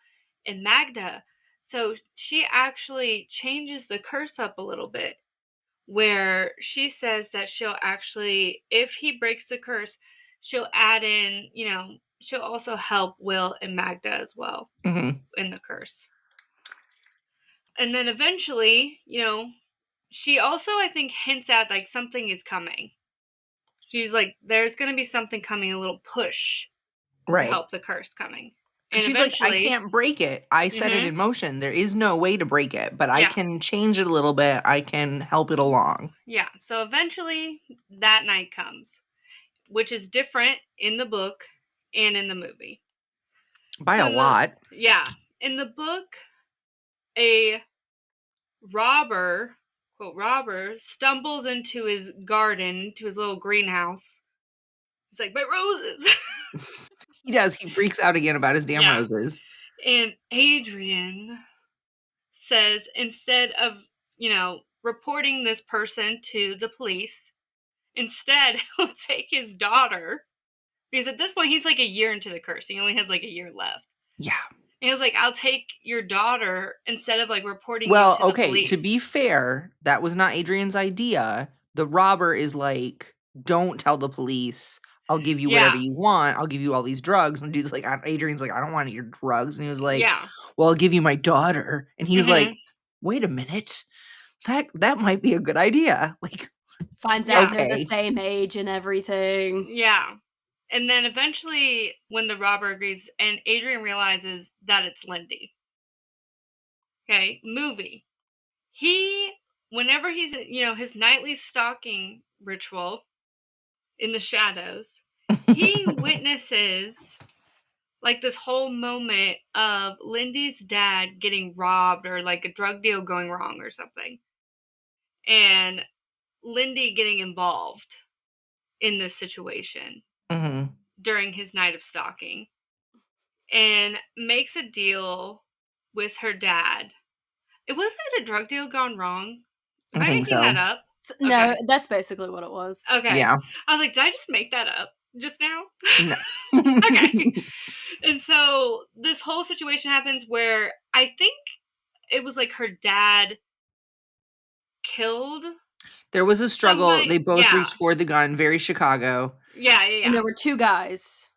and Magda. So she actually changes the curse up a little bit, where she says that she'll actually, if he breaks the curse, she'll add in, she'll also help Will and Magda as well Mhm. in the curse. And then eventually, she also, I think, hints at like something is coming. She's like, there's going to be something coming, a little push to Right. help the curse coming. 'Cause And she's like, "I eventually, can't break it. I set it mhm, in motion. There is no way to break it, but I yeah, can change it a little bit. I can help it along." yeah. So eventually that night comes, which is different in the book and in the movie. By So a lot. in the book, a robber, quote, robber, stumbles into his garden, to his little greenhouse. He's like, my roses. He does. He freaks out again about his damn Yeah. roses. And Adrian says instead of, reporting this person to the police, instead he'll take his daughter, because at this point he's like a year into the curse. He only has like a year left. Yeah. And he was like, I'll take your daughter instead of like reporting you Well, to the okay, to police. be fair, that was not Adrian's idea. The robber is like, "Don't tell the police. I'll give you whatever Yeah. you want. I'll give you all these drugs." And dude's like, Adrian's like, "I don't want your drugs." And he was like, Yeah. "Well, I'll give you my daughter." And he was Hmm. like, "Wait a minute. That might be a good idea." Like, Finds Yeah. out they're the okay. same age and everything. Yeah. And then eventually, when the robber agrees, and Adrian realizes that it's Lindy. Okay, movie. He, whenever he's, his nightly stalking ritual in the shadows, he witnesses like this whole moment of Lindy's dad getting robbed, or like a drug deal going wrong or something, and Lindy getting involved in this situation Mhm. during his night of stalking, and makes a deal with her dad. It wasn't a drug deal gone wrong. Am I I think making that so. up? No, Okay. that's basically what it was. Okay. Yeah. I was like, did I just make that up just now? No. Okay. And so this whole situation happens where I think it was like her dad killed There was a struggle. somebody. They both Yeah. reached for the gun. Very Chicago. Yeah. And there were 2 guys.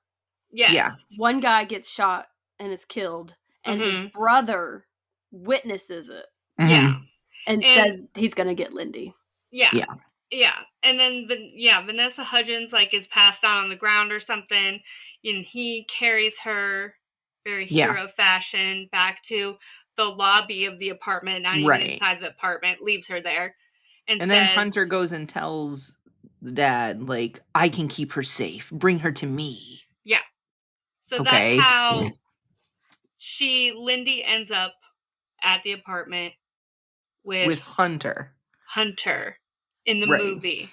Yes. Yeah. One guy gets shot and is killed, and his Mhm. brother witnesses it Yeah. Mhm. and And says he's gonna get Lindy. yeah. Yeah. Yeah. And then Vanessa Hudgens like is passed out on the ground or something, and he carries her very Yeah. hero fashion back to the lobby of the apartment, not even Right. inside the apartment, leaves her there and And then says, Hunter goes and tells the dad, like, I can keep her safe. Bring her to me. yeah. So that's Okay. how Lindy ends up at the apartment With with Hunter. Hunter in the Right. movie,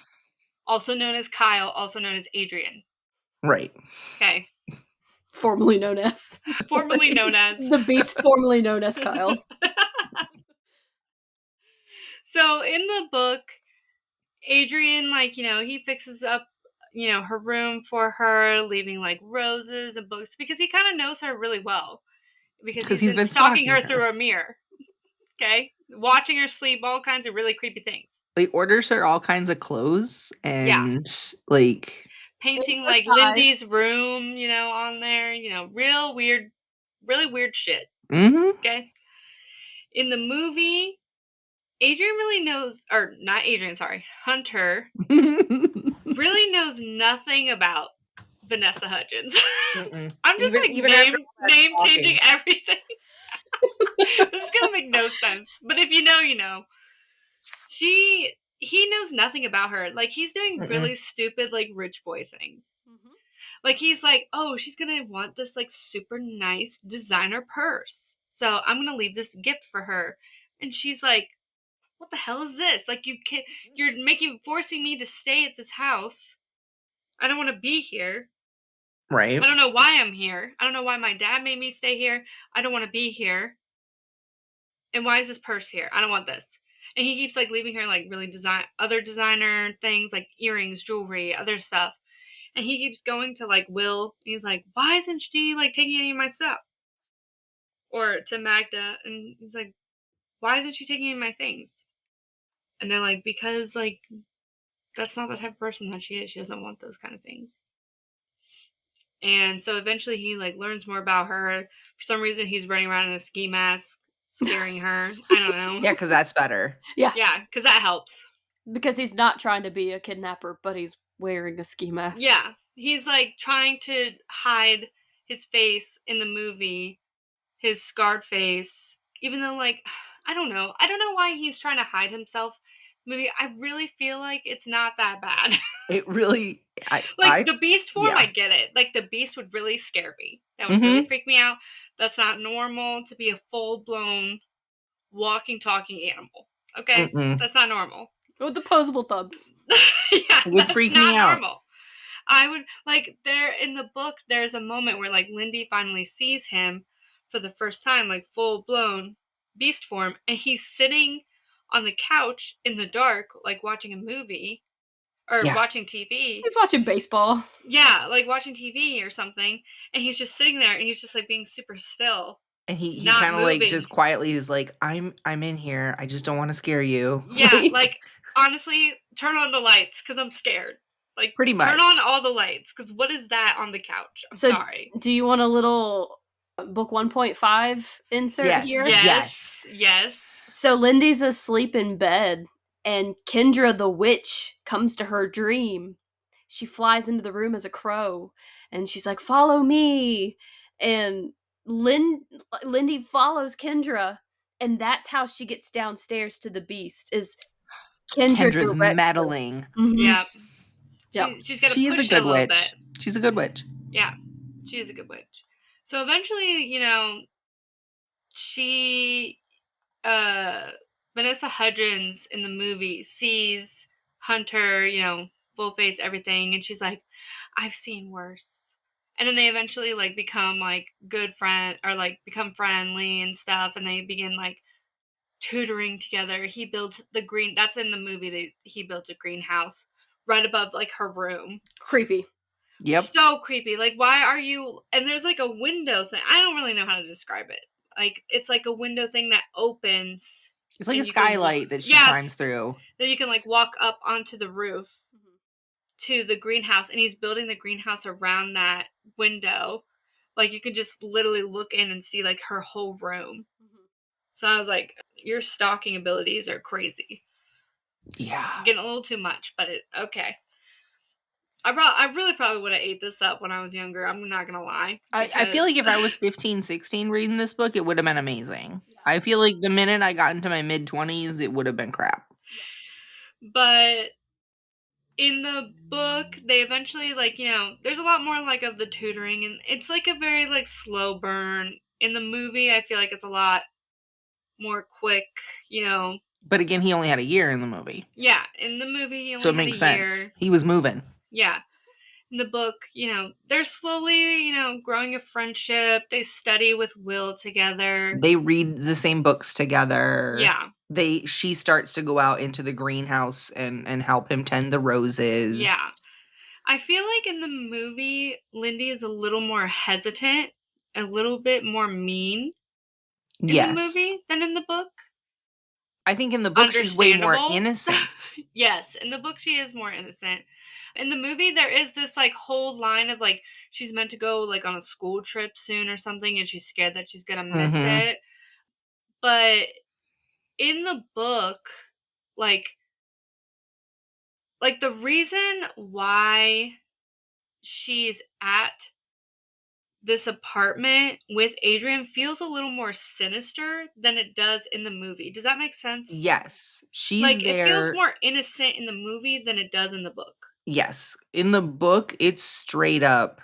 also known as Kyle, also known as Adrian. Right. Okay. Formerly known as. Formerly known as. The Beast, formerly known as Kyle. So in the book, Adrian, like, he fixes up, her room for her, leaving like roses and books because he kind of knows her really well because Because he's he's been been stalking stalking her her. through a mirror. Okay. Watching her sleep, all kinds of really creepy things. Like, orders her all kinds of clothes and, like... Painting Her like size. Lindy's room, on there, real weird, really weird shit. Mm-hmm. Okay. In the movie, Adrian really knows, or not Adrian, sorry, Hunter really knows nothing about Vanessa Hudgens. I'm just like even after all that name stalking. changing everything. This is gonna make no sense, but if you know, you know. He knows nothing about her. Like he's doing really stupid like rich boy things. Mhm. Like he's like, oh, she's gonna want this like super nice designer purse, so I'm gonna leave this gift for her, and she's like, what the hell is this? Like you're forcing me to stay at this house. I don't want to be here. Right. I don't know why I'm here. I don't know why my dad made me stay here. I don't want to be here. And why is this purse here? I don't want this. And he keeps like leaving her like really other designer things like earrings, jewelry, other stuff. And he keeps going to like Will. And he's like, why isn't she like taking any of my stuff? Or to Magda, and he's like, why isn't she taking any of my things? And they're like, because like that's not the type of person that she is. She doesn't want those kind of things. And so eventually he like learns more about her. For some reason he's running around in a ski mask, scaring her. I don't know. Yeah, because that's better. Yeah. Yeah, because that helps. Because he's not trying to be a kidnapper, but he's wearing a ski mask. Yeah. He's like trying to hide his face in the movie, his scarred face. Even though like I don't know. I don't know why he's trying to hide himself. Movie, I really feel like it's not that bad. It really... The beast form, yeah. I get it. Like the beast would really scare me. That would really freak me out. That's not normal to be a full-blown walking, talking animal. Okay? That's not normal. With opposable thumbs. Yeah, It would that's freak not me out. normal. I would like there in the book. There's a moment where like Lindy finally sees him for the first time, like full blown beast form, and he's sitting on the couch in the dark, like watching a movie or Yeah. watching TV. He's watching baseball. Yeah, like watching TV or something, and he's just sitting there, and he's just like being super still. And he not kind of like moving. just quietly is like, I'm in here. I just don't want to scare you. Yeah, like honestly, turn on the lights because I'm scared. Like Pretty much. turn on all the lights because what is that on the couch? I'm So, sorry. do you want a little book 1.5 insert Yes. here? Yes. So Lindy's asleep in bed, and Kendra the witch comes to her dream. She flies into the room as a crow, and she's like, "Follow me!" And Lindy follows Kendra, and that's how she gets downstairs to the beast. Is Kendra Kendra's directs her. meddling. Mhm. Yep. Yep. She's got to She is push a it good a little witch. bit. She's a good witch. Yeah, she is a good witch. So eventually, she, Vanessa Hudgens in the movie sees Hunter, full face everything, and she's like, I've seen worse. And then they eventually like become like good friend or like become friendly and stuff, and they begin like tutoring together. He builds the green. That's in the movie. He builds a greenhouse right above like her room. Creepy. Yep. So creepy. Like, why are you? And there's like a window thing. I don't really know how to describe it. Like, it's like a window thing that opens. It's like a And you can skylight that she yes, climbs through. that you can like walk up onto the roof to the greenhouse, and he's building the greenhouse around that window. Like, you could just literally look in and see like her whole room. So I was like, your stalking abilities are crazy. Yeah. Getting a little too much, but okay. I really probably would have ate this up when I was younger. I'm not gonna lie. I feel like if I was 15, 16 reading this book, it would have been amazing. I feel like the minute I got into my mid-20s, it would have been crap. But in the book, they eventually like, there's a lot more like of the tutoring, and it's like a very like slow burn. In the movie, I feel like it's a lot more quick, But again, he only had a year in the movie. Yeah, in the movie he So only it had a makes sense. year. He was moving. Yeah. In the book, they're slowly, growing a friendship. They study with Will together. They read the same books together. Yeah. She starts to go out into the greenhouse and help him tend the roses. Yeah. I feel like in the movie, Lindy is a little more hesitant, a little bit more mean in the movie than in the book. I think in the book she's way more Understandable. innocent. Yes, in the book she is more innocent. In the movie, there is this like whole line of like she's meant to go like on a school trip soon or something, and she's scared that she's gonna miss it. But in the book, like the reason why she's at this apartment with Adrian feels a little more sinister than it does in the movie. Does that make sense? Yes. She's Like, it feels there. more innocent in the movie than it does in the book. Yes. In the book, it's straight up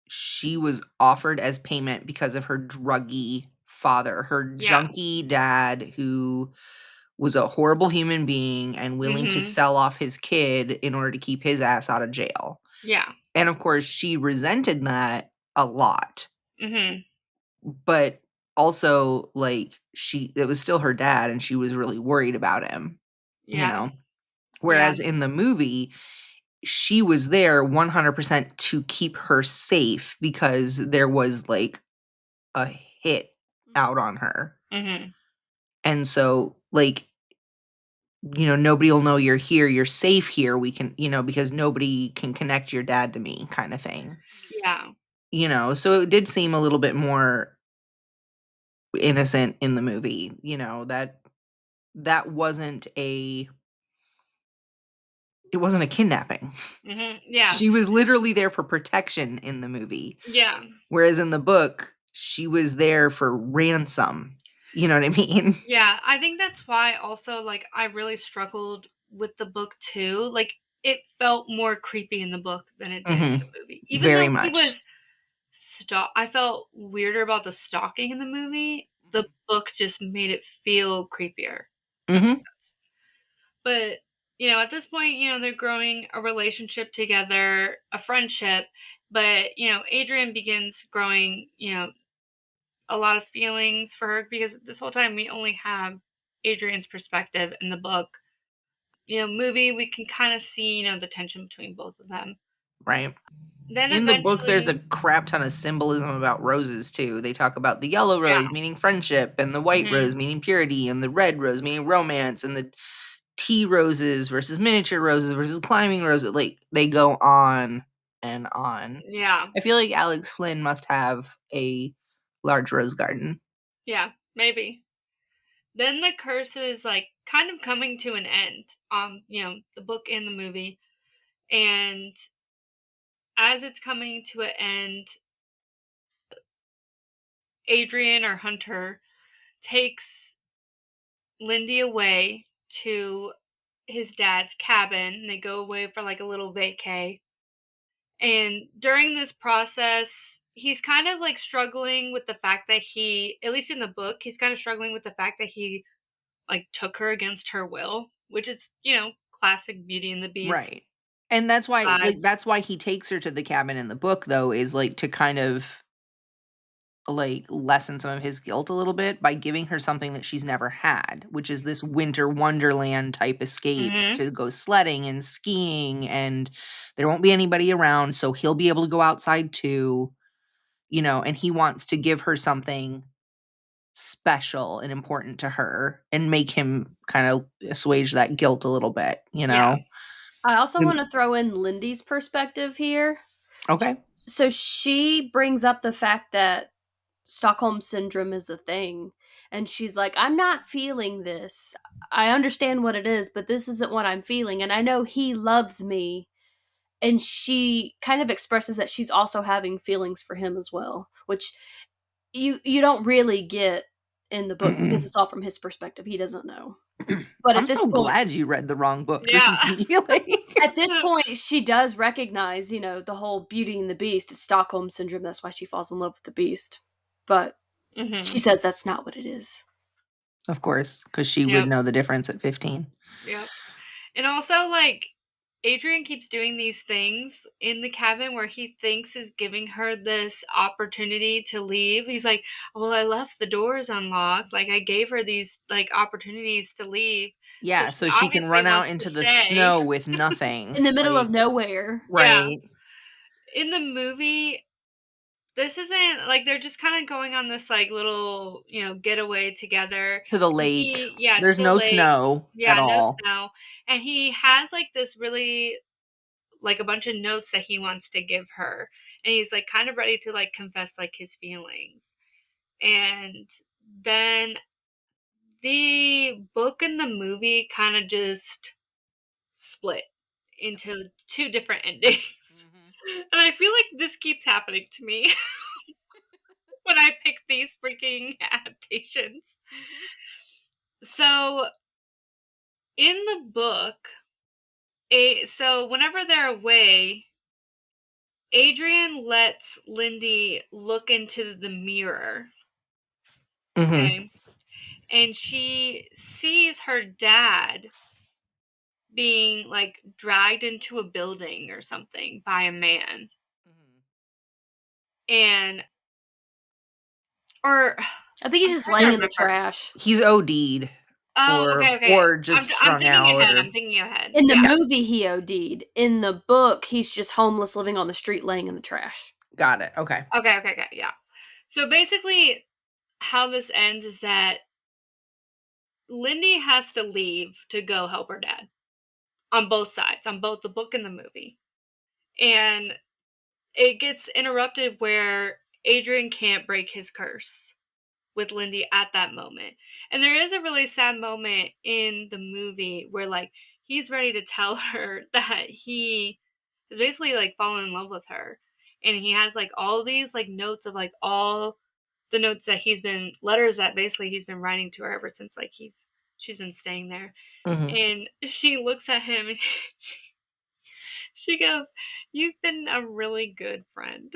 she was offered as payment because of her druggy father, her Yeah. junkie dad who was a horrible human being and willing to sell off his kid in order to keep his ass out of jail. Yeah. And of course, she resented that a lot. Mhm. But also, like, it was still her dad and she was really worried about him, Yeah. Whereas in the movie, she was there 100% to keep her safe because there was like a hit out on her. Mhm. And so, like, nobody will know you're here. You're safe here. We can, because nobody can connect your dad to me, kind of thing. Yeah. So it did seem a little bit more innocent in the movie, that wasn't it wasn't a kidnapping. Mhm. Yeah. She was literally there for protection in the movie. Yeah. Whereas in the book, she was there for ransom. You know what I mean? Yeah. I think that's why also, like, I really struggled with the book too. Like, it felt more creepy in the book than it did in the movie. Even Very though he much. was I felt weirder about the stalking in the movie. The book just made it feel creepier. But, at this point, they're growing a relationship together, a friendship. But, Adrian begins growing, a lot of feelings for her because this whole time we only have Adrian's perspective in the book. Movie, we can kind of see, the tension between both of them. Right. Then In the book, there's a eventually, crap ton of symbolism about roses too. They talk about the yellow yeah. rose meaning friendship, and the white rose meaning purity, and the red rose meaning romance, and the tea roses versus miniature roses versus climbing roses. Like, they go on and on. Yeah. I feel like Alex Flinn must have a large rose garden. Yeah, maybe. Then the curse is like kind of coming to an end. The book and the movie. And as it's coming to an end, Adrian or Hunter takes Lindy away to his dad's cabin. And they go away for like a little vacay. And during this process, he's kind of like struggling with the fact that at least in the book, he's kind of struggling with the fact that he like took her against her will, which is, classic Beauty and the Beast. Right. And that's why Vibes. he takes her to the cabin in the book, though, is like to kind of like, lessen some of his guilt a little bit by giving her something that she's never had, which is this winter wonderland type escape Mhm. to go sledding and skiing, and there won't be anybody around, so he'll be able to go outside too, and he wants to give her something special and important to her and make him kind of assuage that guilt a little bit, you Yeah. know? I also Mm, want to throw in Lindy's perspective here. okay. So she brings up the fact that Stockholm syndrome is a thing. And she's like, I'm not feeling this. I understand what it is, but this isn't what I'm feeling. And I know he loves me. And she kind of expresses that she's also having feelings for him as well, which you don't really get in the book because Mm-mm. it's all from his perspective. He doesn't know. But I'm so glad you read the wrong book. This Yeah. is healing. at this point, she does recognize, the whole Beauty and the Beast. It's Stockholm syndrome. That's why she falls in love with the Beast. But she Mhm. says that's not what it is. Of course, because she would Yep. know the difference at 15. Yep. And also, like, Adrian keeps doing these things in the cabin where he thinks is giving her this opportunity to leave. He's like, "Well, I left the doors unlocked. Like, I gave her these, like, opportunities to leave. So Yeah, she so she can obviously run out wants to into the stay." snow with nothing. In the middle Like, of nowhere. Yeah. right. In the movie, this isn't like they're just kind of going on this like little, getaway together. To the And lake. to There's the no lake. snow at Yeah, no all. snow. And he has like this really like a bunch of notes that he wants to give her. And he's like kind of ready to like confess like his feelings. And then the book and the movie kind of just split into two different endings. Mhm. And I feel like this keeps happening to me when I pick these freaking adaptations. Mhm. So in the book, so whenever they're away, Adrian lets Lindy look into the mirror. Mhm. Okay. And she sees her dad being like dragged into a building or something by a man. Mhm. And or I think he's I'm just trying to laying in the remember. trash. He's OD'd Oh, or okay, okay. or I'm just I'm strung thinking out ahead. or I'm thinking ahead. In the Yeah. movie, he OD'd. In the book, he's just homeless, living on the street, laying in the trash. got it. Okay. Okay, okay, okay. Yeah. So basically, how this ends is that Lindy has to leave to go help her dad on both sides, on both the book and the movie. And it gets interrupted where Adrian can't break his curse with Lindy at that moment. And there is a really sad moment in the movie where like he's ready to tell her that he is basically like fallen in love with her. And he has like all these like notes of like all the notes that letters that basically he's been writing to her ever since like she's been staying there. Mhm. And she looks at him and she goes, "You've been a really good friend."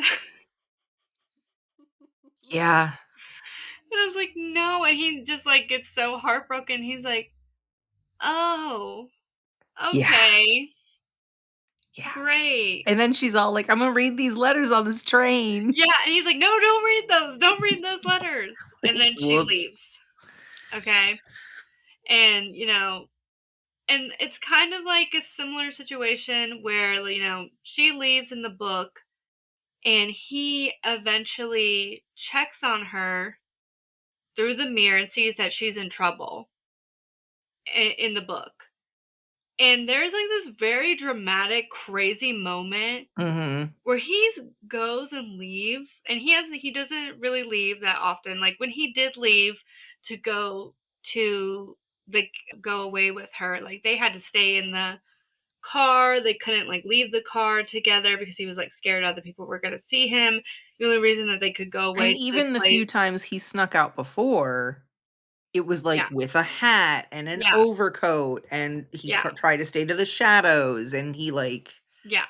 Yeah. And I was like, "No." And he just like gets so heartbroken. He's like, "Oh, Yeah. okay, Yeah. great." And then she's all like, "I'm gonna read these letters on this train." Yeah, and he's like, "No, don't read those. Don't read those letters." And then she Whoops. leaves. Okay. And, and it's kind of like a similar situation where, she leaves in the book and he eventually checks on her through the mirror and sees that she's in trouble in the book. And there's like this very dramatic, crazy moment Mhm. where he goes and leaves, and he doesn't really leave that often. Like when he did leave to go to the go away with her, like they had to stay in the car. They couldn't like leave the car together because he was like scared other people were going to see him. The only reason that they could go away And to this even the few place. times he snuck out before, it was, like, Yeah. with a hat and an Yeah. overcoat, and he Yeah. tried to stay to the shadows, and he, like, Yeah.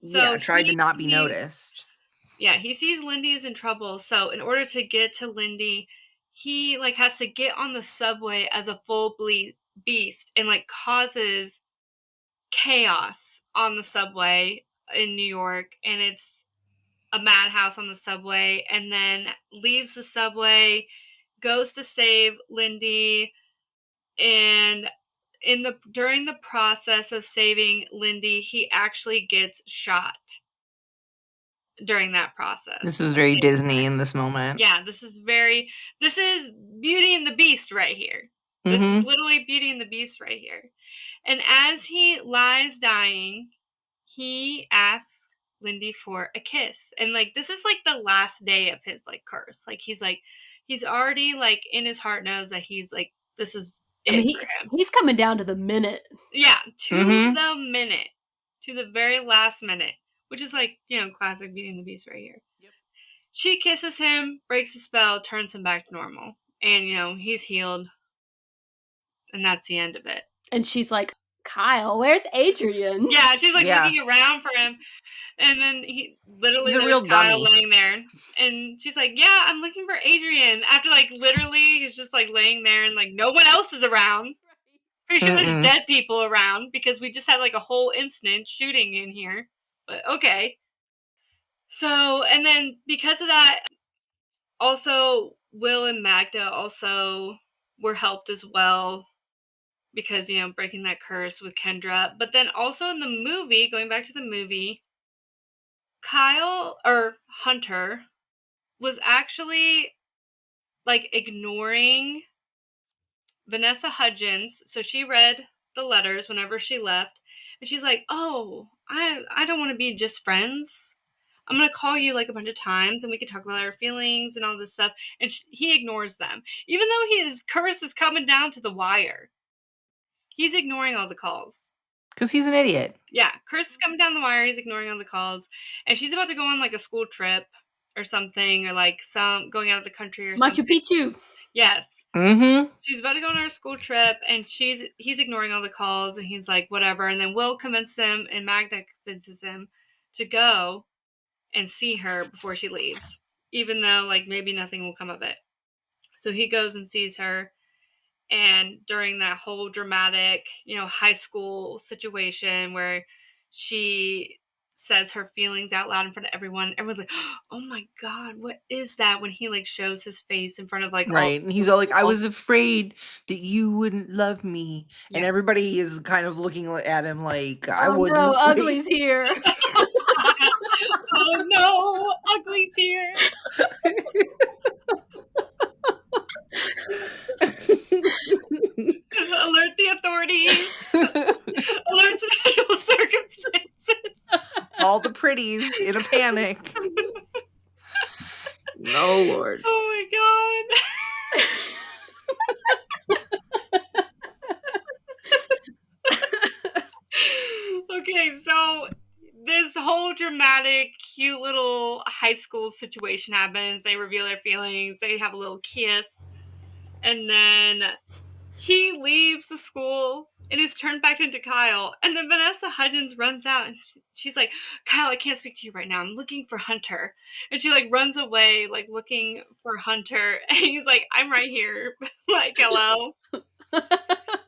yeah, So tried to he not be sees noticed. Yeah, he sees Lindy is in trouble. So in order to get to Lindy, he like has to get on the subway as a beast and like causes chaos on the subway in New York, and it's a madhouse on the subway, and then leaves the subway, goes to save Lindy, and during the process of saving Lindy, he actually gets shot during that process. This is very Disney in this moment. Yeah, this is Beauty and the Beast right here. This is literally Beauty and the Beast right here. And as he lies dying, he asks Lindy for a kiss. And like this is like the last day of his like curse. Like he's already like in his heart knows that he's like this is it for him. He's coming down to the minute. Yeah, to the minute. To the very last minute. Which is like, classic Beauty and the Beast right here. Yep. She kisses him, breaks the spell, turns him back to normal. And, he's healed. And that's the end of it. And she's like, Kyle, where's Adrian? Yeah, she's like looking around for him. And then he literally there's Kyle laying there. And she's like, yeah, I'm looking for Adrian. After like literally he's just like laying there and like no one else is around. Pretty sure there's dead people around because we just had like a whole incident shooting in here. But okay. So, and then because of that, also Will and Magda also were helped as well because, breaking that curse with Kendra. But then also in the movie, going back to the movie, Hunter was actually like ignoring Vanessa Hudgens. So she read the letters whenever she left. And she's like, oh, I don't want to be just friends. I'm going to call you like a bunch of times and we can talk about our feelings and all this stuff. And he ignores them. Even though his curse is coming down to the wire. He's ignoring all the calls. Because he's an idiot. Yeah. Curse is coming down the wire. He's ignoring all the calls. And she's about to go on like a school trip or something. Or like going out of the country or something. Machu Picchu. Yes. Mm-hmm. She's about to go on her school trip and he's ignoring all the calls and he's like, whatever. And then Will convinces him and Magda convinces him to go and see her before she leaves, even though like maybe nothing will come of it. So he goes and sees her, and during that whole dramatic, high school situation where she says her feelings out loud in front of everyone, everyone's like, oh my god, what is that? When he like shows his face in front of like right, and he's all like, I was afraid that you wouldn't love me. Yeah. And everybody is kind of looking at him like, I wouldn't. No, Ugly's here. Oh no, Ugly's here. Alert the authorities. Alert special circumstances. All the pretties in a panic. No, Lord. Oh my god. Okay, so this whole dramatic, cute little high school situation happens. They reveal their feelings. They have a little kiss. And then he leaves the school and is turned back into Kyle. And then Vanessa Hudgens runs out and she's like, Kyle, I can't speak to you right now. I'm looking for Hunter. And she like runs away, like looking for Hunter. And he's like, I'm right here. Like, hello.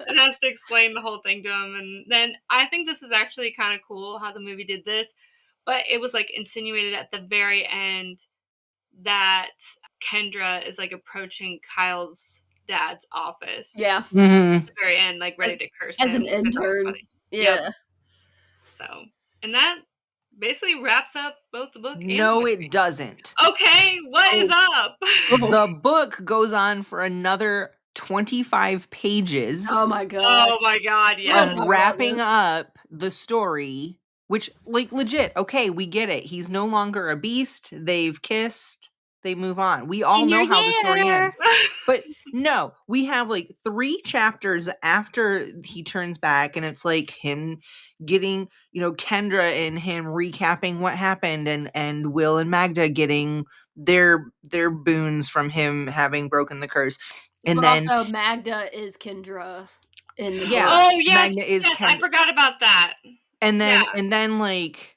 And has to explain the whole thing to him. And then I think this is actually kind of cool how the movie did this. But it was like insinuated at the very end that Kendra is like approaching Kyle's dad's office. Yeah. Mm-hmm. At the very end, like ready to curse him. As an intern. Yeah. Yep. So, and that basically wraps up both the book and no, the movie. It doesn't. Okay, what is up? The book goes on for another 25 pages. Oh my god. Oh my god, yeah. Of wrapping up the story, which, like, legit, okay, we get it. He's no longer a beast. They've kissed. They move on. We all know how the story ends. But no, we have like 3 chapters after he turns back, and it's like him getting, Kendra and him recapping what happened, and Will and Magda getting their boons from him having broken the curse. And then also Magda is Kendra in the book. Oh yes, Magda is yes, Kendra. I forgot about that. And then like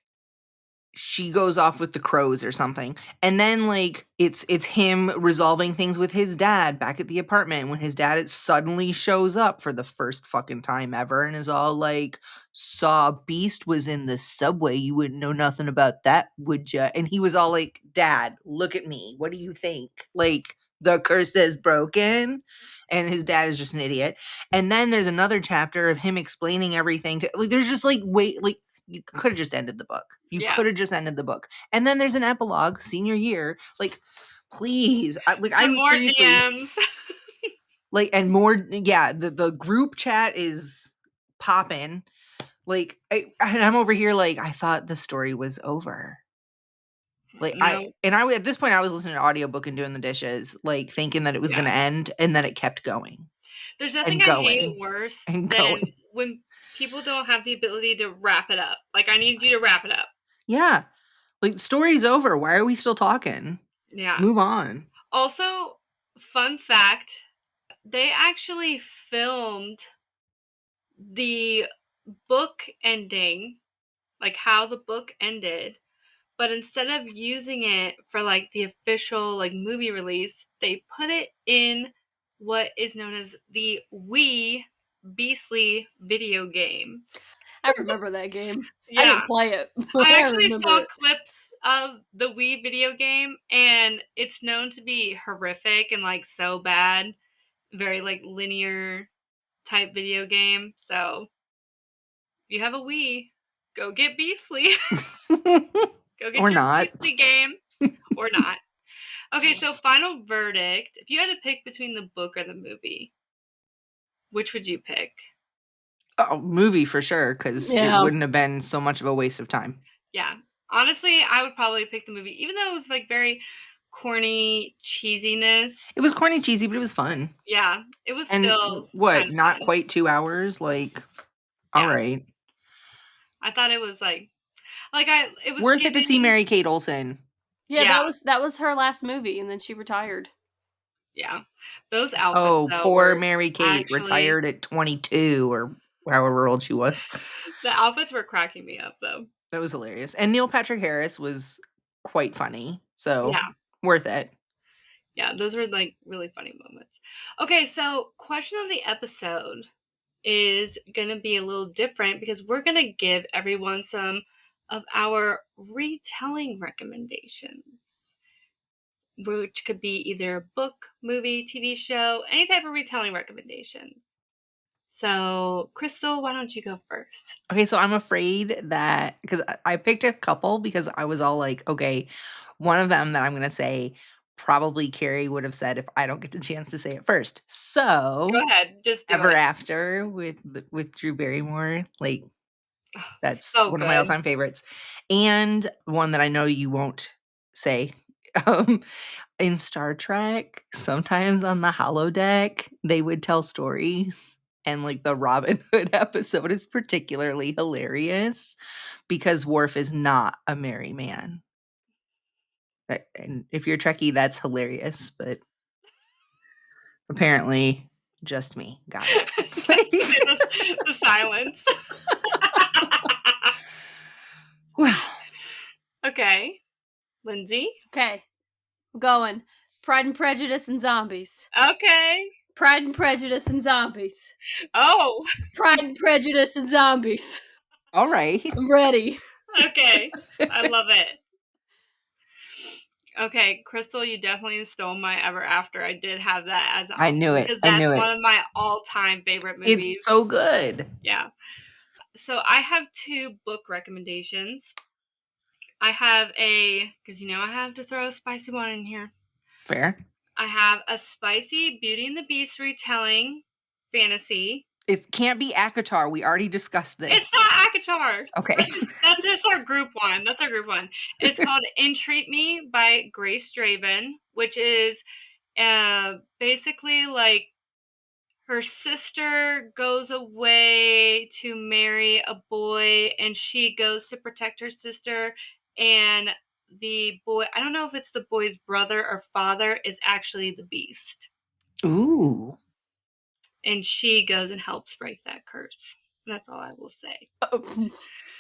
she goes off with the crows or something. And then like it's him resolving things with his dad back at the apartment when his dad suddenly shows up for the first fucking time ever and is all like, saw Beast was in the subway, you wouldn't know nothing about that, would ya? And he was all like, Dad, look at me. What do you think? Like, the curse is broken. And his dad is just an idiot. And then there's another chapter of him explaining everything to, like, there's just like, wait, like, you could have just ended the book. You Yeah. could have just ended the book. And then there's an epilogue, senior year. Like, please. I'm more seriously. DMs. Like, and more, yeah, the group chat is popping. Like, I'm over here like, I thought the story was over. Like, No. at this point I was listening to audiobook and doing the dishes, like thinking that it was gonna end, and then it kept going. There's nothing And I hate going. worse And than going. when people don't have the ability to wrap it up. Like, I need you to wrap it up. Yeah. Like, story's over. Why are we still talking? Yeah. Move on. Also, fun fact, they actually filmed the book ending, like how the book ended, but instead of using it for like the official like movie release, they put it in what is known as the Wii Beastly video game. I remember that game. I Yeah. didn't play it, but I I actually remember saw it. clips of the Wii video game, and it's known to be horrific and like so bad, very like linear type video game. So if you have a Wii, go get Beastly. Go get Or your not. Beastly game. Or not. Okay, so final verdict. If you had to pick between the book or the movie, which would you pick? Oh, movie for sure, because it wouldn't have been so much of a waste of time. Yeah. Honestly, I would probably pick the movie, even though it was like very corny cheesiness. It was corny, cheesy, but it was fun. Yeah, it was And still what? kind of Not fun. quite 2 hours. Like, all Yeah. right. I thought it was like it was Worth it to see giving. Mary Kate Olsen. Yeah, Yeah. that was her last movie, and then she retired. Yeah. Those outfits Oh, though poor were Mary Kate, actually retired at 22 or however old she was. the outfits were cracking me up though. That was hilarious. And Neil Patrick Harris was quite funny. So, Yeah. worth it. Yeah, those were like really funny moments. Okay, so question of the episode is going to be a little different because we're going to give everyone some of our retelling recommendations, which could be either a book, movie, TV show, any type of retelling recommendations. So, Crystal, why don't you go first? Okay, so I'm afraid that because I picked a couple because I was all like, okay, one of them that I'm going to say probably Keri would have said if I don't get the chance to say it first. So, Go ahead, just do Ever it. After with Drew Barrymore, like that's So one of my good. all-time favorites. And one that I know you won't say. Um, in Star Trek, sometimes on the holodeck, they would tell stories. And like the Robin Hood episode is particularly hilarious because Worf is not a merry man. And if you're Trekkie, that's hilarious, but apparently just me got it. the silence. Well, Okay. Lindsay? Okay, I'm going. Pride and Prejudice and Zombies. Okay. Pride and Prejudice and Zombies. Oh, Pride and Prejudice and Zombies. all right. I'm ready. okay. I love it. Okay, Crystal, you definitely stole my Ever After. I did have that as an I option knew it. because I that's knew one it. of my all-time favorite movies. It's so good. Yeah. So I have two book recommendations. I have because I have to throw a spicy one in here. Fair. I have a spicy Beauty and the Beast retelling fantasy. It can't be ACOTAR. We already discussed this. It's not ACOTAR. Okay. That's just our group one. That's our group one. It's called Entreat Me by Grace Draven, which is basically like her sister goes away to marry a boy and she goes to protect her sister, and the boy, I don't know if it's the boy's brother or father, is actually the beast. Ooh. And she goes and helps break that curse. That's all I will say.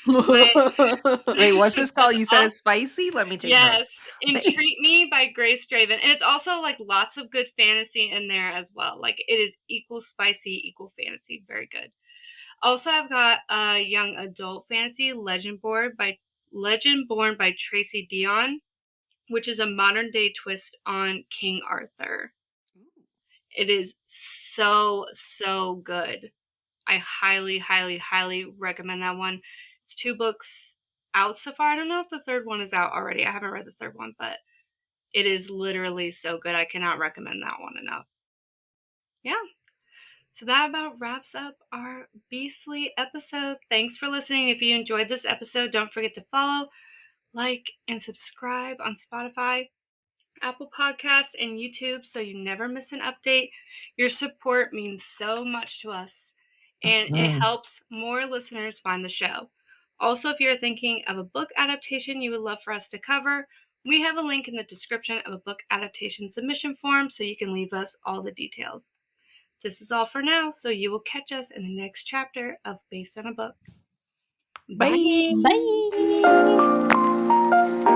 Wait, what's this called? You said it's spicy? Let me take Yes, note. Entreat Me by Grace Draven. And it's also like lots of good fantasy in there as well. Like it is equal spicy, equal fantasy. Very good. Also, I've got a young adult fantasy, Legend Born by Tracy Dion, which is a modern day twist on King Arthur. It is so, so good. I highly, highly, highly recommend that one. It's 2 books out so far. I don't know if the third one is out already. I haven't read the third one, but it is literally so good. I cannot recommend that one enough. Yeah. So that about wraps up our beastly episode. Thanks for listening. If you enjoyed this episode, don't forget to follow, like, and subscribe on Spotify, Apple Podcasts, and YouTube so you never miss an update. Your support means so much to us, and it Mhm. helps more listeners find the show. Also, if you're thinking of a book adaptation you would love for us to cover, we have a link in the description of a book adaptation submission form so you can leave us all the details. This is all for now, so you will catch us in the next chapter of Based on a Book. Bye. Bye. Bye.